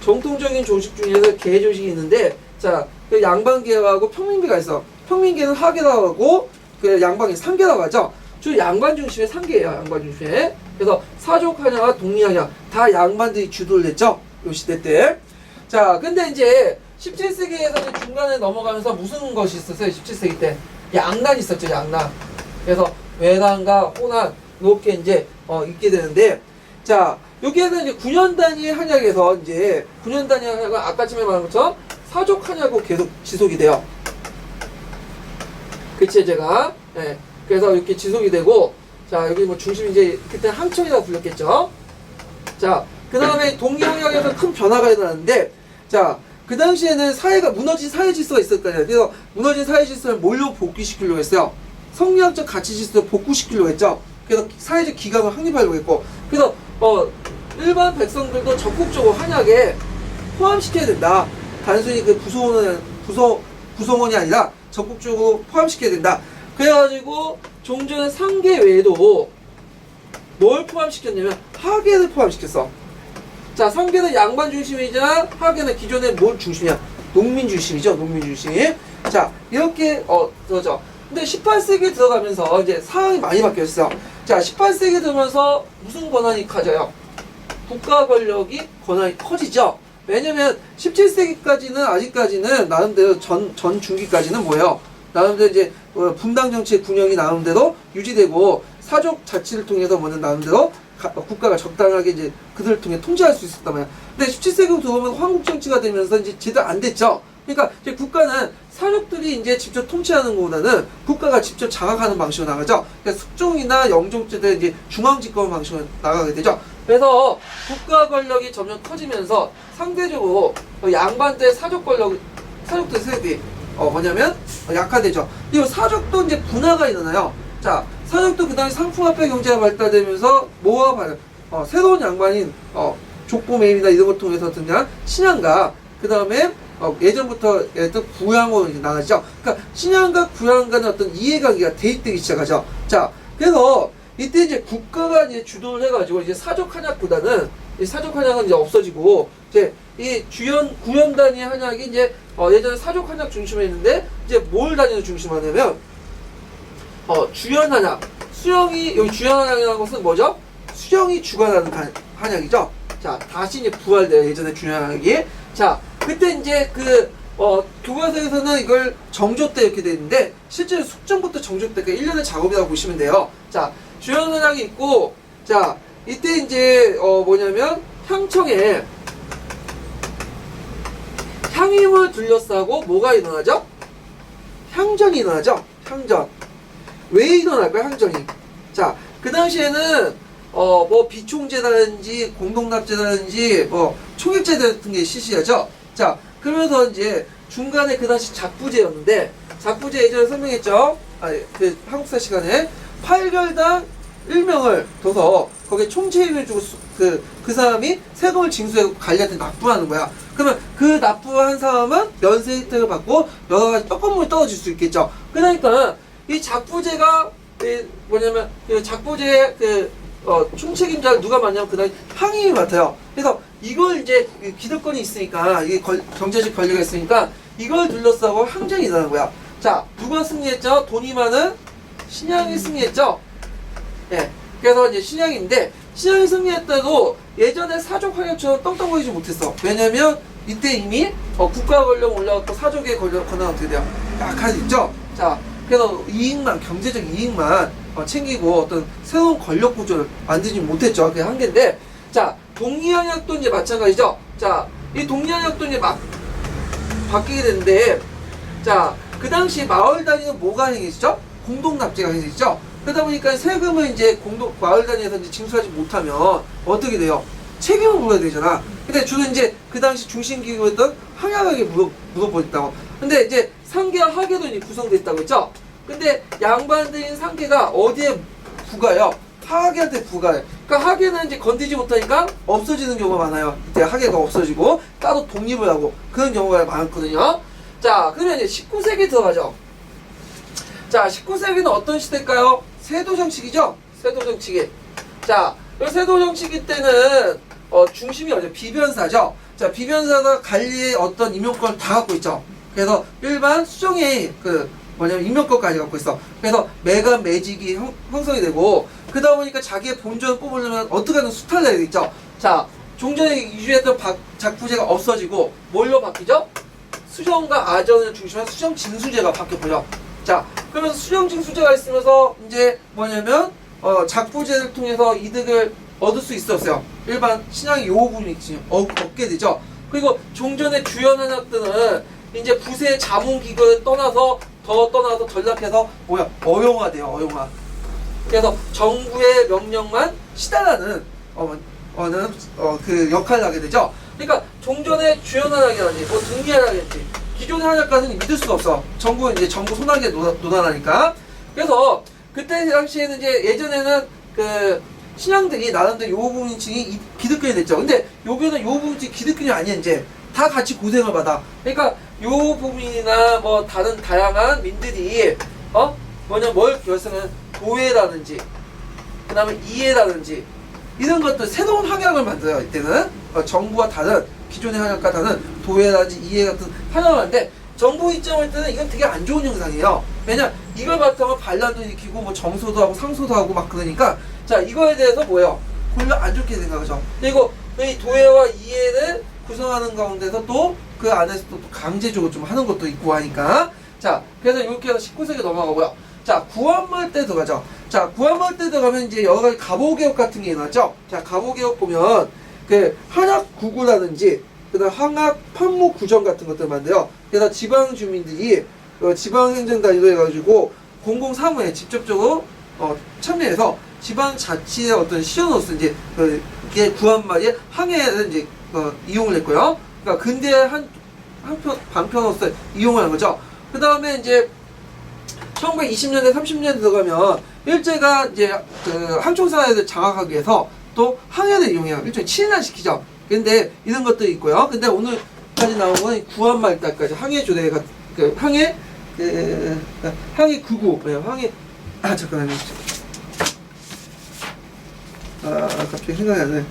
정통적인 조식 중에서 개 조식이 있는데, 자, 그 양반계하고 평민계가 있어. 평민계는 하계라고 하고, 그 양반이 상계라고 하죠. 주로 양반 중심의 상계예요. 양반 중심의. 그래서 사족 한약과 동리 한약 다 양반들이 주도를 했죠. 요 시대 때. 자, 근데 이제 17세기에서 중간에 넘어가면서 무슨 것이 있었어요? 17세기 때 양난 있었죠. 양난. 그래서 외난과 호난 이렇게 이제 있게 되는데, 자, 여기에는 이제 9년 단위 한약에서 이제 9년 단위 한약은 아까 전에 말한 것처럼 사족 한약으로 계속 지속이 돼요. 그 체제가. 네. 그래서 이렇게 지속이 되고, 자, 여기 뭐 중심 이제 그때 항청이라고 불렸겠죠. 자, 그 다음에 동리 한약에서 큰 변화가 일어났는데, 자, 그 당시에는 사회가 무너진 사회 질서가 있을 거예요. 그래서 무너진 사회 질서를 뭘로 복귀시키려고 했어요? 성리학적 가치 질서를 복구시키려고 했죠. 그래서 사회적 기강을 확립하려고 했고, 그래서 일반 백성들도 적극적으로 한약에 포함시켜야 된다. 단순히 그 구성원이 아니라 적극적으로 포함시켜야 된다. 그래가지고 종전의 상계 외에도 뭘 포함시켰냐면 하계를 포함시켰어. 자, 상계는 양반 중심이자 하계는 기존의 뭘 중심이야? 농민 중심이죠. 농민 중심. 자, 이렇게 그러죠. 근데 18세기에 들어가면서 이제 상황이 많이 바뀌었어요. 자, 18세기 들면서 무슨 권한이 커져요? 국가 권력이 권한이 커지죠. 왜냐면 17세기까지는 아직까지는 나름대로 전 중기까지는 뭐예요? 나름대로 이제 분당 정치의 군영이 나름대로 유지되고 사족 자치를 통해서 뭐는 나름대로 국가가 적당하게 이제 그들을 통해 통제할 수 있었단 말이야. 근데 17세기부터 들어오면 황국 정치가 되면서 이제 제대로 안 됐죠. 그러니까 이제 국가는 사족들이 이제 직접 통치하는 것보다는 국가가 직접 장악하는 방식으로 나가죠. 그러니까 숙종이나 영종제대 이제 중앙집권 방식으로 나가게 되죠. 그래서 국가 권력이 점점 커지면서 상대적으로 양반대 사족들 세력이 뭐냐면 약화되죠. 그리고 사족도 이제 분화가 일어나요. 자, 사족도 그 당시 상품화폐 경제가 발달되면서 뭐가 새로운 양반인 족보매입이나 이런 걸 통해서 등장한 신양가, 그 다음에 예전부터 어떤 구양으로 이제 나가죠. 그러니까 신양과 구양 간의 어떤 이해관계가 대입되기 시작하죠. 자, 그래서 이때 이제 국가가 이제 주도를 해가지고 이제 사족 한약보다는 이 사족 한약은 이제 없어지고 이제 이 구현 단위 한약이 이제 예전에 사족 한약 중심에 있는데 이제 뭘 단위로 중심하냐면 주연 한약, 수영이 여기 주연 한약이라는 것은 뭐죠? 수영이 주관하는 한약이죠. 자, 다시 이제 부활돼요. 예전에 주연 한약이. 자, 그때 이제 교과서에서는 이걸 정조 때 이렇게 돼 있는데 실제로 숙정부터 정조 때가 1년의 작업이라고 보시면 돼요. 자, 주연 한약이 있고, 자, 이때 이제 뭐냐면 향청에 향임을 둘러싸고 뭐가 일어나죠? 향전이 일어나죠. 향전. 왜 일어날까요? 향전이. 자, 그 당시에는 뭐 비총제라든지 공동납제라든지 뭐 총액제 같은 게 실시하죠. 자, 그러면서 이제 중간에 그 당시 작부제였는데, 작부제 예전에 설명했죠. 그 한국사 시간에 8결당 1명을 둬서 거기에 총책임을 주고 그 사람이 세금을 징수하고 관리한테 납부하는 거야. 그러면 그 납부한 사람은 면세 혜택을 받고 여러 가지 떡건물이 떨어질 수 있겠죠. 그러니까 이 작부제가 뭐냐면 그 작부제의 총책임자를 누가 맡냐면 그 다음에 항임이 맡아요. 그래서 이걸 이제 기득권이 있으니까 이게 경제적 권리가 있으니까 이걸 둘러싸고 항쟁이 일어나는 거야. 자, 누가 승리했죠? 돈이 많은 신양이 승리했죠. 예. 그래서 이제 신양인데 신양이 승리했다고 예전에 사족 활약처럼 떵떵거리지 못했어. 왜냐면 이때 이미 국가 권력 올라갔고 사족의 권한은 어떻게 돼요? 약해졌죠. 자, 그래서 이익만, 경제적 이익만 챙기고 어떤 새로운 권력 구조를 만들지 못했죠. 그게 한계인데, 자, 동리한약도 이제 마찬가지죠. 자, 이 동리한약도 이제 막 바뀌게 되는데, 자, 그 당시 마을 단위는 뭐가 행해지죠? 공동납제가 행해지죠. 그러다 보니까 세금을 이제 마을 단위에서 이제 징수하지 못하면 어떻게 돼요? 책임을 물어야 되잖아. 근데 주로 이제 그 당시 중심기구였던 항약에게 물어버렸다고. 근데 이제 상계와 하계도 이제 구성됐다고 했죠? 근데 양반들인 상계가 어디에 부가요? 하계한테 부가해. 그러니까 하계는 이제 건드리지 못하니까 없어지는 경우가 많아요. 이때 하계가 없어지고 따로 독립을 하고 그런 경우가 많거든요. 자, 그러면 이제 19세기 들어가죠. 자, 19세기는 어떤 시대일까요? 세도정치기죠? 세도정치기. 자, 세도정치기 때는 중심이 어디죠? 비변사죠. 자, 비변사가 관리의 어떤 임용권을 다 갖고 있죠. 그래서 일반 수정의 뭐냐면 임명권까지 갖고 있어. 그래서 매간 매직이 형성이 되고, 그러다 보니까 자기의 본전을 뽑으려면 어떻게 하든 수탈을 해야 되겠죠. 자, 종전에 유지했던 작부제가 없어지고 뭘로 바뀌죠? 수정과 아전을 중심한 수정 징수제가 바뀌었고요. 자, 그러면서 수정 징수제가 있으면서 이제 뭐냐면 작부제를 통해서 이득을 얻을 수 있었어요. 일반 신앙의 요 부분이 얻게 되죠. 그리고 종전의 주연 한약들은 이제 부세 자문기구를 떠나서 전락해서 어용화돼요. 어용화. 그래서 정부의 명령만 시달하는 그 역할을 하게 되죠. 그러니까 종전의 주연 한약이라든지 뭐 등리 한약이라든지 기존의 한약가는 믿을 수가 없어. 정부 손아귀에 노단하니까. 그래서 그때 당시에는 이제 예전에는 그 신앙들이 나름대로 요부민층이 기득권이 됐죠. 근데 여기는 요부민층이 기득권이 아니야. 이제 다 같이 고생을 받아. 그러니까 요부민이나 뭐 다른 다양한 민들이 뭘 결성은 도회라든지 그 다음에 이해라든지 이런 것들 새로운 한약을 만들어요. 이때는 정부와 다른 기존의 한약과 다른 도회라든지 이해 같은 한약을 하는데 정부 입장을 때는 이건 되게 안 좋은 현상이에요. 왜냐 이걸 바탕으로 반란도 일으키고 뭐 정소도 하고 상소도 하고 막 그러니까 자 이거에 대해서 뭐예요? 별로 안 좋게 생각하죠. 그리고 이 도예와 이해를 구성하는 가운데서 또 그 안에서 또 강제적으로 좀 하는 것도 있고 하니까 자 그래서 이렇게 해서 19세기 넘어가고요. 자 구한말 때 들어가죠. 자 구한말 때 들어가면 이제 여러 가지 가보개혁 같은 게 일어났죠. 자 가보개혁 보면 그 한학구구라든지 그다음 항학 판무 구정 같은 것들 만들어요. 그래서 지방 주민들이 지방행정단위로 해가지고 공공사무에 직접적으로 참여해서 지방자치의 어떤 시연으로서 이제 이게 구한말이 항해를 이제 이용을 했고요. 그러니까 근대 반편으로서 이용을 한 거죠. 그 다음에 이제 1920년대 30년대 들어가면 일제가 이제 그 항총사회를 장악하기 위해서 또 항해를 이용해요. 일종의 친일화시키죠. 근데 이런 것들이 있고요. 근데 오늘까지 나온 건 구한말 때까지 항해 조례가 그 항해 항해 구구 잠깐만요. 갑자기 생각이 안 나네.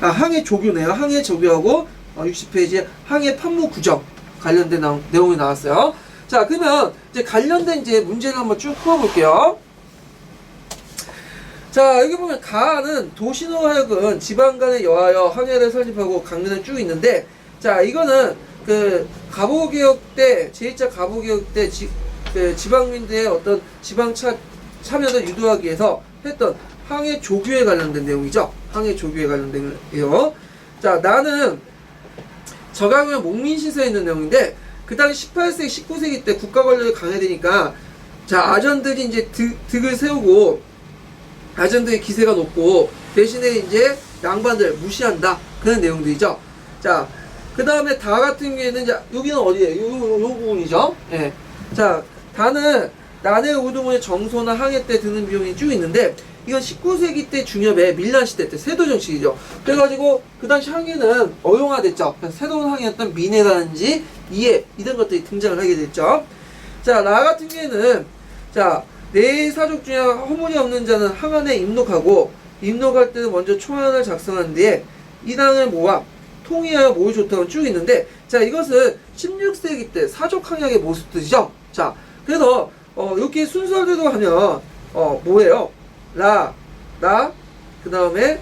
항해 조교네요. 항해 조교하고 60페이지에 항해 판무 구정 관련된 내용이 나왔어요. 자, 그러면 이제 관련된 이제 문제를 한번 쭉 풀어볼게요. 자, 여기 보면 가는 도시로 하여금 지방 간에 여하여 항해를 설립하고 강변을 쭉 있는데, 자, 이거는 그 가보개혁 때, 제2차 가보개혁 때 지방민들의 어떤 지방 참여를 유도하기 위해서 했던 항해 조교에 관련된 내용이죠. 항해 조교에 관련된 내용. 자, 나는 저강의 목민시서에 있는 내용인데, 그 당시 18세기, 19세기 때 국가 권력이 강해지니까, 자, 아전들이 이제 득을 세우고, 아전들의 기세가 높고, 대신에 이제 양반들 무시한다. 그런 내용들이죠. 자, 그 다음에 다 같은 경우에는, 이제, 여기는 어디에요? 요 부분이죠. 예. 자, 다는 난해 우두문의 정소나 항해 때 드는 비용이 쭉 있는데, 이건 19세기 때 중엽에 밀란 시대 때 세도 정식이죠. 그래가지고 그 당시 항해는 어용화됐죠. 그래서 새로운 항해였던 민해라든지 이해 이런 것들이 등장을 하게 됐죠. 자, 나 같은 경우에는 자, 내 사족 중에 허물이 없는 자는 항안에 입록하고 입록할 때는 먼저 초안을 작성한 뒤에 이 당을 모아 통일하여 모의 좋다고 쭉 있는데, 자, 이것은 16세기 때 사족 항약의 모습들이죠. 자, 그래서 이렇게 순서대로 하면 뭐예요? 라, 나, 그 다음에,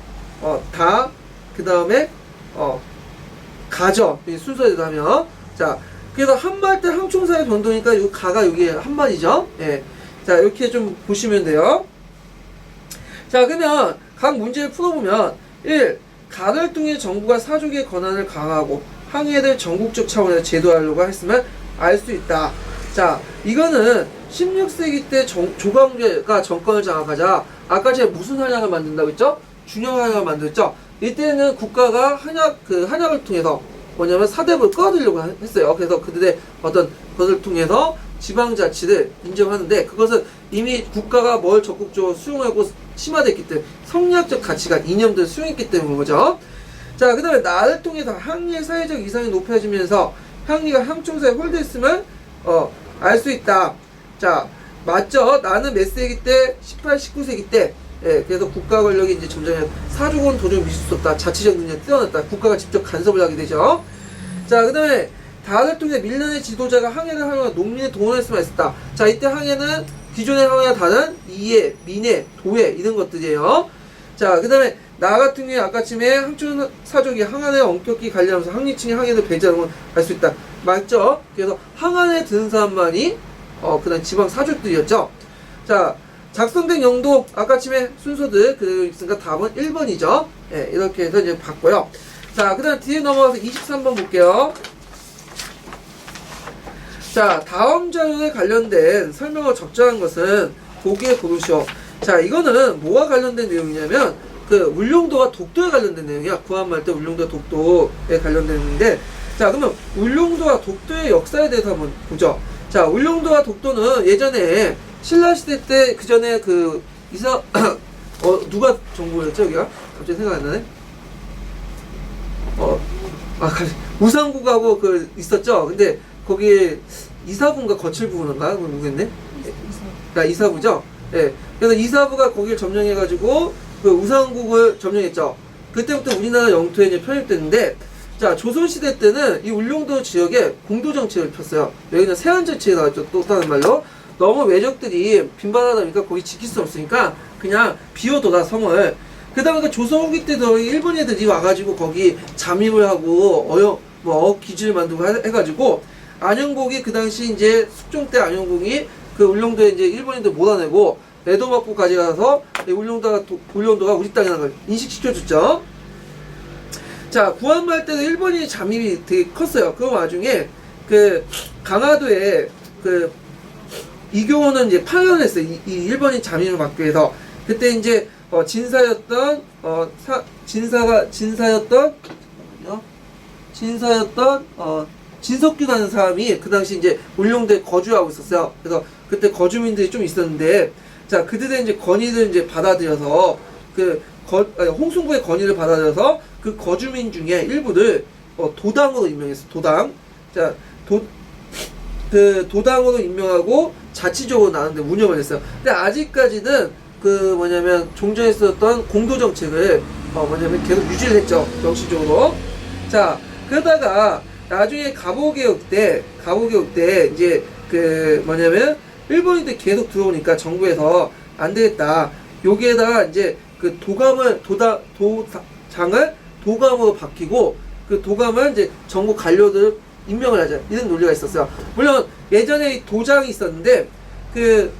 다, 그 다음에, 가죠. 순서대로 하면. 자, 그래서 한말 때 항총사의 변동이니까 이 가가 여기 한말이죠. 예. 자, 이렇게 좀 보시면 돼요. 자, 그러면 각 문제를 풀어보면, 1. 가를 통해 정부가 사족의 권한을 강화하고 항해를 전국적 차원에서 제도하려고 했으면 알 수 있다. 자, 이거는 16세기 때 조광조가 정권을 장악하자 아까 제가 무슨 한약을 만든다고 했죠? 중형 한약을 만들었죠? 이때는 국가가 한약을 통해서 뭐냐면 사대부를 끌어들이려고 했어요. 그래서 그들의 어떤 것을 통해서 지방자치를 인정하는데, 그것은 이미 국가가 뭘 적극적으로 수용하고 심화됐기 때문에 성리학적 가치가 이념들을 수용했기 때문인 거죠. 자, 그 다음에 나를 통해서 항리의 사회적 이상이 높아지면서 항리가 항총사에 홀드했음을 알 수 있다. 자, 맞죠? 나는 몇 세기 때? 18, 19세기 때. 예, 그래서 국가 권력이 이제 점점 사족은 도저히 미칠 수 없다. 자치적 능력이 뛰어났다. 국가가 직접 간섭을 하게 되죠. 자, 그 다음에 다를 통해 밀란의 지도자가 항해를 하여 농민의 동원할 수만 있었다. 자, 이때 항해는 기존의 항해와 다른 이해, 민해, 도해 이런 것들이에요. 자, 그 다음에 나 같은 경우에 아까쯤에 항촌 사족이 항안에 엄격히 관리하면서 항리층의 항해를 배제하는 걸 알 수 있다. 맞죠? 그래서 항안에 드는 사람만이 그 다음 지방 사족들이었죠. 자, 작성된 용도 아까쯤에 순서들 있으니까 답은 1번이죠. 예, 이렇게 해서 이제 봤고요. 자, 그 다음 뒤에 넘어가서 23번 볼게요. 자, 다음 자료에 관련된 설명을 적절한 것은 보기에 고르시오. 자, 이거는 뭐와 관련된 내용이냐면 그 울룡도와 독도에 관련된 내용이야. 구한말 때 울룡도와 독도에 관련된 내용인데, 자, 그러면 울룡도와 독도의 역사에 대해서 한번 보죠. 자, 울룡도와 독도는 예전에 신라시대 때 그 전에 누가 정부였죠, 여기가? 갑자기 생각 안 나네? 우상국하고 있었죠? 근데 거기에 이사부인가 거칠부인가? 모르겠네? 이사부죠? 예. 그래서 이사부가 거기를 점령해가지고 우상국을 점령했죠. 그때부터 우리나라 영토에 이제 편입됐는데, 자, 조선시대 때는 이 울릉도 지역에 공도정책을 폈어요. 여기는 세안정책이라고 했죠. 또 다른 말로. 너무 외적들이 빈발하다 보니까 거기 지킬 수 없으니까 그냥 비워둬라, 성을. 그 다음에 조선 후기 때도 일본 애들이 와가지고 거기 잠입을 하고 어업 기지를 만들고 해가지고 안영복이 그 당시 이제 숙종 때 안영복이 그 울릉도에 이제 일본인들 몰아내고 애도맞고 가져가서 울릉도가 우리 땅이라는 걸 인식시켜줬죠. 자, 구한말 때도 일본인 잠입이 되게 컸어요. 그 와중에 그 강화도에 그 이교원은 이제 파견을 했어요. 이 일본인 잠입을 막기 위해서. 그때 이제 진사였던 진석규라는 사람이 그 당시 이제 울릉도에 거주하고 있었어요. 그래서 그때 거주민들이 좀 있었는데, 자, 그들의 이제 건의를 이제 받아들여서 홍순부의 건의를 받아들여서 그 거주민 중에 일부를 도당으로 임명했어. 도당. 자, 도당으로 임명하고 자치적으로 나는데 운영을 했어요. 근데 아직까지는 종전에 있었던 공도정책을 계속 유지를 했죠. 명시적으로. 자, 그러다가 나중에 갑오개혁 때 이제 일본인들이 계속 들어오니까 정부에서 안 되겠다. 여기에다가 이제 그 도장을 도감으로 바뀌고 그 도감을 이제 정부 관료들 임명을 하자. 이런 논리가 있었어요. 물론 예전에 도장이 있었는데 그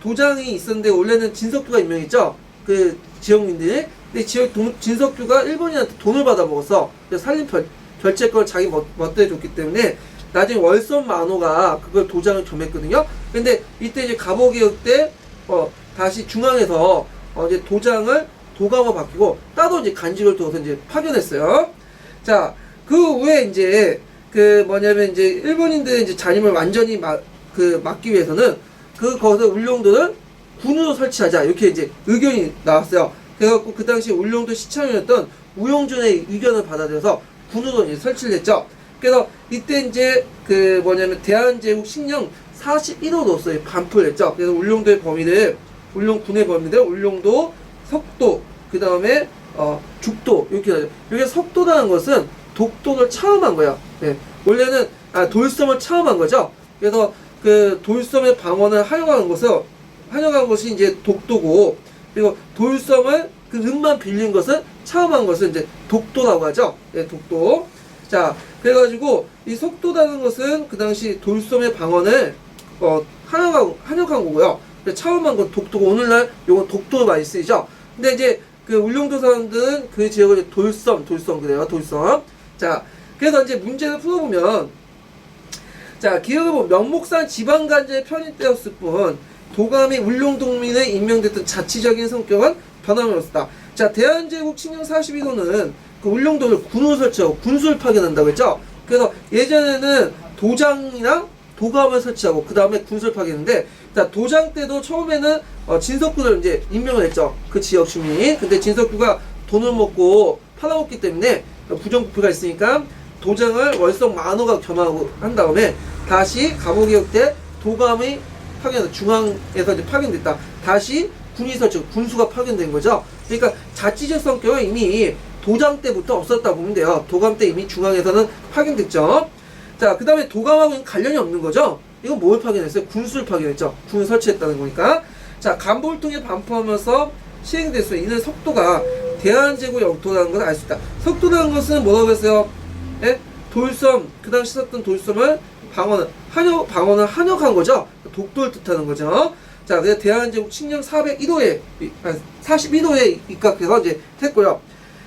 도장이 있었는데 원래는 진석규가 임명했죠. 그 지역민들이. 근데 진석규가 일본인한테 돈을 받아 먹었어. 그래서 살림 결재권을 자기 멋대로 줬기 때문에 나중에 월선 만호가 그걸 도장을 겸했거든요. 근데 이때 이제 갑오개혁 때 다시 중앙에서 이제 도장을 도감으로 바뀌고 따로 이제 간직을 둬서 이제 파견했어요. 자, 그 후에 이제 이제 일본인들의 이제 잔임을 완전히 막기 위해서는 거기서 울릉도를 군으로 설치하자, 이렇게 이제 의견이 나왔어요. 그래갖고 그 당시 울릉도 시청이었던 우용준의 의견을 받아들여서 군으로 이제 설치를 했죠. 그래서 이때 이제 대한제국 식령 41호로서의 반포를 했죠. 그래서 울릉도의 범위를, 군의 범위를 울릉도, 석도, 그 다음에 죽도, 이렇게 하죠. 여기 석도라는 것은 독도를 차음한 거야. 네. 원래는 돌섬을 차음한 거죠. 그래서 그 돌섬의 방언을 활용한 것이 이제 독도고, 그리고 돌섬을 그 음만 빌린 것은 차음한 것은 이제 독도라고 하죠. 네, 독도. 자, 그래가지고 이 석도라는 것은 그 당시 돌섬의 방언을 한역한 거고요. 차음한 건 독도고, 오늘날 요건 독도로 많이 쓰이죠. 근데 이제 그 울릉도 사람들은 그 지역을 돌섬 그래요. 돌섬. 자, 그래서 이제 문제를 풀어보면, 자, 기억을 보면 명목상 지방간제에 편입되었을 뿐 도감이 울릉도민에 임명됐던 자치적인 성격은 변함이 없었다. 자, 대한제국 칙령 41호는 그 울릉도를 군으로 설치하고 군수를 파견한다고 했죠. 그래서 예전에는 도장이나 도감을 설치하고 그 다음에 군수를 파견했는데, 자, 도장 때도 처음에는 진석규를 이제 임명을 했죠. 그 지역 주민. 근데 진석규가 돈을 먹고 팔아먹기 때문에 부정부패가 있으니까 도장을 월성 만호가 겸하고 한 다음에 다시 갑오개혁 때 도감이 중앙에서 이제 파견됐다. 다시 군이 설치고 군수가 파견된 거죠. 그러니까 자치적 성격은 이미 도장 때부터 없었다 보면 돼요. 도감 때 이미 중앙에서는 파견됐죠. 자, 그 다음에 도감하고는 관련이 없는 거죠. 이건 뭘 파견했어요? 군수를 파견했죠. 군을 설치했다는 거니까. 자, 간보를 통해 반포하면서 시행됐어요. 이는 석도가 대한제국 영토라는 걸 알 수 있다. 석도라는 것은 뭐라고 했어요? 예? 돌섬, 그 당시 썼던 돌섬을 방언을 한역한 거죠. 독도를 뜻하는 거죠. 자, 그래서 대한제국 칙령 41호에 입각해서 이제 했고요.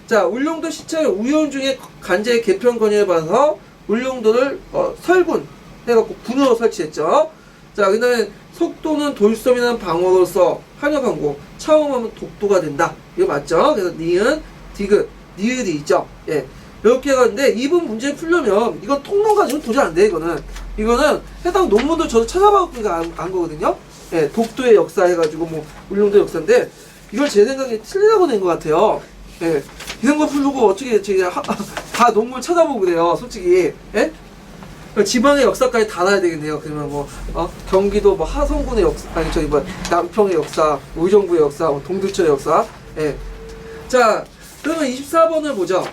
자, 울릉도 시청의 우용중의 간제 개편 건의를 받아서 울릉도를 설군 해갖고 군으로 설치했죠. 자, 그 다음에 속도는 돌섬이라는 방어로서 한역한 거, 차음하면 독도가 된다. 이거 맞죠? 그래서 니은, 디귿, 니을이 있죠. 예. 이렇게 해가는데, 이분 문제 풀려면, 이건 통론 가지고 도저히 안 돼, 이거는 해당 논문도 저도 찾아봐갖고 안 거거든요. 예, 독도의 역사 해가지고, 울릉도 역사인데, 이걸 제 생각에 틀리다고 낸 것 같아요. 예. 이런 거 풀고 어떻게 다 논문 찾아보고 그래요, 솔직히. 예? 지방의 역사까지 다 알아야 되겠네요. 그러면 경기도 하성군의 역사, 남평의 역사, 의정부의 역사, 동두천의 역사. 예. 자, 그러면 24번을 보죠.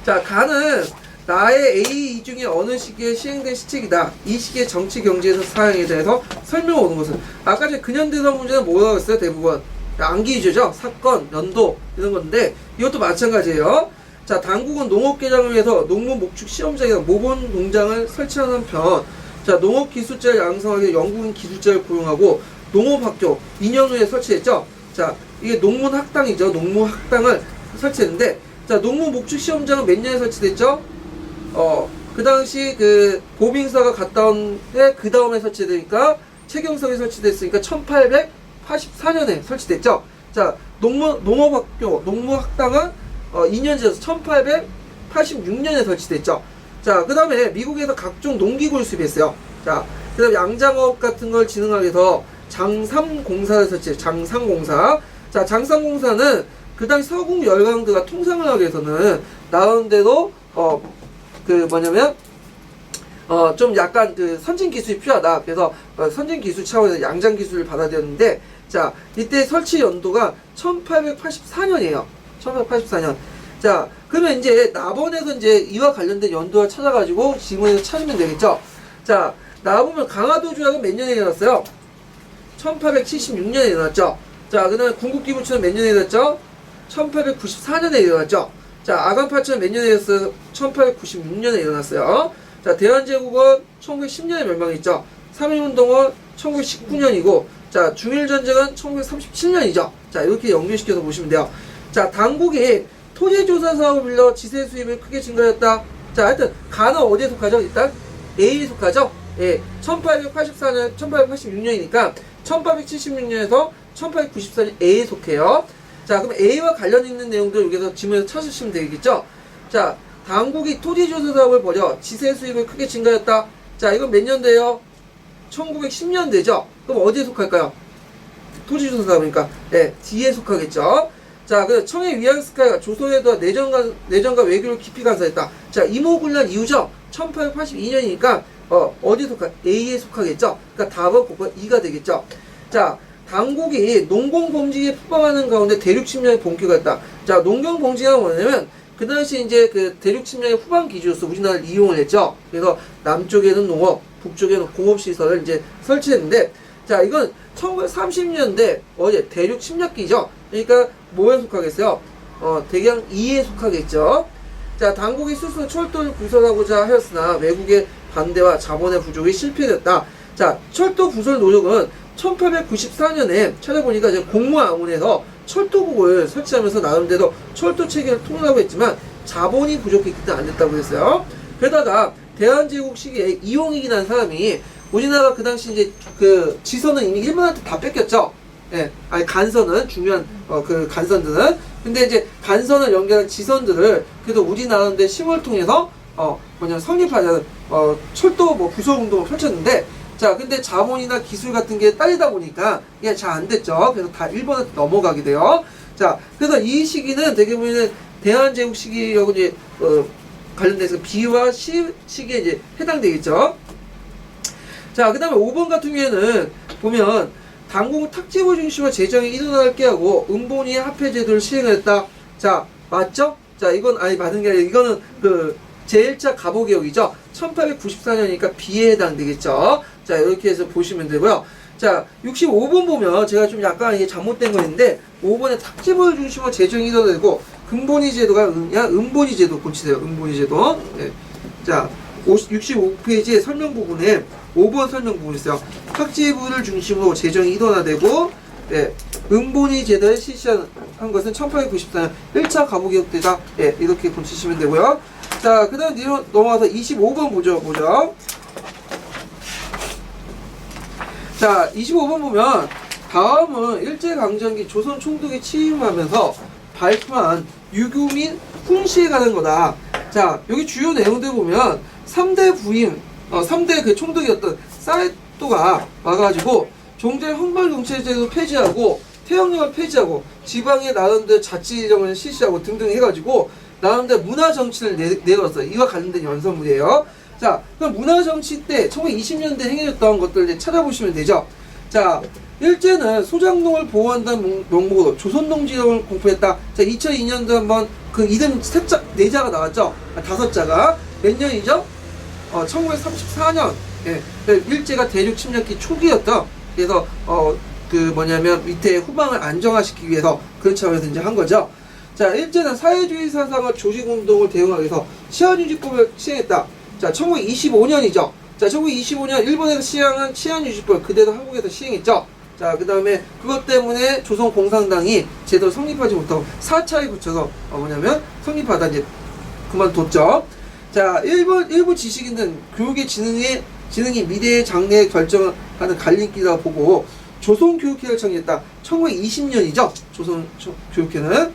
자, 가는 나의 A 이 중에 어느 시기에 시행된 시책이다. 이 시기의 정치 경제에서 사용에 대해서 설명 오는 것은 아까 전에 근현대사 문제는 뭐라고 했어요? 대부분 암기위주죠. 사건, 연도 이런 건데 이것도 마찬가지예요. 자, 당국은 농업 개량을 위해서 농무 목축 시험장이나 모본 농장을 설치하는 한편, 자, 농업 기술자를 양성하기 위해 영국인 기술자를 고용하고 농업학교 2년 후에 설치했죠. 자, 이게 농문학당이죠. 농무학당을 설치했는데, 자, 농무 목축 시험장은 몇 년에 설치됐죠? 그 당시 그 고빙사가 갔다 온 해 그 다음에 설치되니까 최경석이 설치됐으니까 1884년에 설치됐죠. 자, 농업학교, 농무학당은 2년 지어서 1886년에 설치됐죠. 자, 그 다음에 미국에서 각종 농기구를 수입했어요. 자, 그 다음에 양장업 같은 걸 진흥하기 위해서 장삼공사를 설치했어요. 장삼공사. 자, 장삼공사는 그 당시 서국 열강들과 통상을 하기 위해서는 나름대로 좀 약간 그 선진 기술이 필요하다. 그래서 선진 기술 차원에서 양장 기술을 받아들였는데, 자, 이때 설치 연도가 1884년이에요. 1884년. 자, 그러면 이제 나번에서 이제 이와 관련된 연도를 찾아가지고 지문에서 찾으면 되겠죠. 자, 나보면 강화도 조약은 몇 년에 일어났어요? 1876년에 일어났죠. 자, 그 다음에 궁극기부처는 몇 년에 일어났죠? 1894년에 일어났죠. 자, 아간파처는 몇 년에 일어났어요? 1896년에 일어났어요. 자, 대한제국은 1910년에 멸망했죠. 3.1운동은 1919년이고, 자, 중일전쟁은 1937년이죠. 자, 이렇게 연결시켜서 보시면 돼요. 자, 당국이 토지조사 사업을 빌려 지세 수입을 크게 증가했다. 자, 하여튼 가는 어디에 속하죠? 일단 A에 속하죠. 예, 1884년, 1886년이니까 1876년에서 1894년 A에 속해요. 자, 그럼 A와 관련 있는 내용들 여기서 지문에서 찾으시면 되겠죠. 자, 당국이 토지조사 사업을 벌여 지세 수입을 크게 증가했다. 자, 이건 몇 년대요? 1910년대죠. 그럼 어디에 속할까요? 토지조사 사업이니까 예, D에 속하겠죠. 자, 그 청해 위안스카이가 조선에도 내전과 외교를 깊이 간사했다. 자, 이모군란 이후죠. 1882년이니까 어디에 속할? A에 속하겠죠. 그러니까 답은 그거 2가 되겠죠. 자, 당국이 농공범지에 포방하는 가운데 대륙 침략의 본격화 했다. 자, 농경범지가 뭐냐면 그 당시 이제 그 대륙 침략의 후반 기지로서 우리나라를 이용을 했죠. 그래서 남쪽에는 농업, 북쪽에는 공업시설을 이제 설치했는데, 자, 이건 1930년대 대륙 침략기죠. 그러니까 뭐에 속하겠어요? 대강 2에 속하겠죠. 자, 당국이 스스로 철도를 부설하고자 하였으나 외국의 반대와 자본의 부족이 실패됐다. 자, 철도 부설 노력은 1894년에 찾아보니까 이제 공무왕원에서 철도국을 설치하면서 나름대로 철도 체계를 통일하고 했지만 자본이 부족했기 때문에 안 됐다고 했어요. 게다가 대한제국 시기에 이용익이 난 사람이 우리나라 그 당시 이제 그 지선은 이미 일본한테 다 뺏겼죠. 예, 아니 간선은 중요한 그 간선들은. 근데 이제 간선을 연결한 지선들을 그래도 우리나라인데 힘을 통해서 성립하자는 철도 뭐 부설 운동을 펼쳤는데, 자, 근데 자본이나 기술 같은 게 딸리다 보니까 이게 잘 안 됐죠. 그래서 다 일본한테 넘어가게 돼요. 자, 그래서 이 시기는 되게 보면 대한제국 시기하고 이제 관련돼서 B와 C 시기에 이제 해당되겠죠. 자, 그 다음에 5번 같은 경우에는 보면 당국은 탁지부 중심으로 재정이 일어나게 깨하고 은본위의 화폐제도를 시행했다. 자, 맞죠? 자, 이건 아니 맞은 게 아니라 이거는 그 제1차 가보개혁이죠. 1894년이니까 B에 해당되겠죠. 자, 이렇게 해서 보시면 되고요. 자, 65번 보면 제가 좀 약간 이게 잘못된 거 있는데 5번에 탁지부를 중심으로 재정이 일어나고 근본위 제도가 은본위 제도 고치세요. 은본위 제도. 네. 자, 65페이지의 설명 부분에 5번 설명 부분이 있어요. 탁지부를 중심으로 재정이 일어나되고, 네, 은본위 제도를 실시한 것은 1894년 1차 가부개혁 때다. 네, 이렇게 고치시면 되고요. 자, 그 다음 넘어가서 25번 보죠. 자, 25번 보면 다음은 일제강점기 조선 총독이 취임하면서 발표한 유교 및 훈시에 관한 거다. 자, 여기 주요 내용들 보면 3대 부임, 3대 그 총독이었던 사이토가 와가지고 종전 헌벌경찰제도 폐지하고 태형령을 폐지하고 지방의 나름대로 자치령을 실시하고 등등 해가지고 나름대로 문화정치를 내걸었어요. 이와 관련된 연설문이에요. 자, 그럼 문화정치 때 1920년대 행해졌던 것들 이제 찾아보시면 되죠. 자, 일제는 소장농을 보호한다는 명목으로 조선농지령을 공포했다. 자, 2002년도 한번 그 이름 네 자가 나왔죠. 다섯 자가 몇 년이죠? 1934년. 예, 일제가 대륙 침략기 초기였다. 그래서 그 뭐냐면 밑에 후방을 안정화시키기 위해서 그런 차원에서 이제 한 거죠. 자, 일제는 사회주의 사상과 조직운동을 대응하기 위해서 치안유지법을 시행했다. 자, 1925년이죠. 자, 1925년 일본에서 시행한 치안유지법 그대로 한국에서 시행했죠. 자, 그 다음에 그것 때문에 조선공산당이 제대로 성립하지 못하고 4차에 거쳐서 뭐냐면 성립하다 이제 그만뒀죠. 자, 일부 지식인은 교육의 지능이 미래의 장래에 결정하는 갈림길이라고 보고 조선교육회를 창립했다. 1920년이죠. 조선교육회는.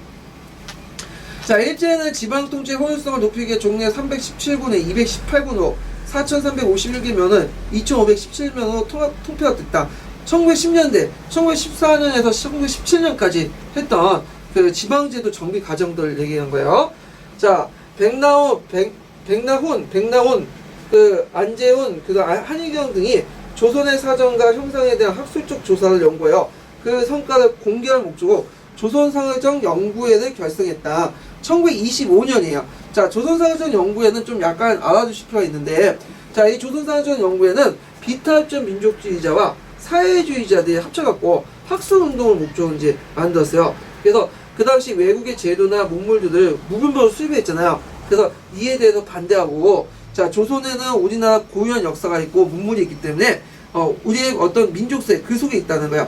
자, 일제는 지방통치의 효율성을 높이기 위해 종래 317군에 218군으로 4,351개 면을 2,517면으로 통폐가 됐다. 1910년대, 1914년에서 1917년까지 했던 그 지방제도 정비 과정들을 얘기한 거예요. 자, 백나훈, 그 안재훈, 그 한희경 등이 조선의 사정과 형상에 대한 학술적 조사를 연구하여 그 성과를 공개할 목적으로 조선상의정 연구회를 결성했다. 1925년이에요. 자, 조선상의정 연구회는 좀 약간 알아두실 필요가 있는데, 자, 이 조선상의정 연구회는 비탈전 민족주의자와 사회주의자들이 합쳐갖고 학술운동을 목적으로 이제 만들었어요. 그래서 그 당시 외국의 제도나 문물들을 무분별로 수입했잖아요. 그래서 이에 대해서 반대하고, 자, 조선에는 우리나라 고유한 역사가 있고 문물이 있기 때문에 우리의 어떤 민족세 그 속에 있다는 거야.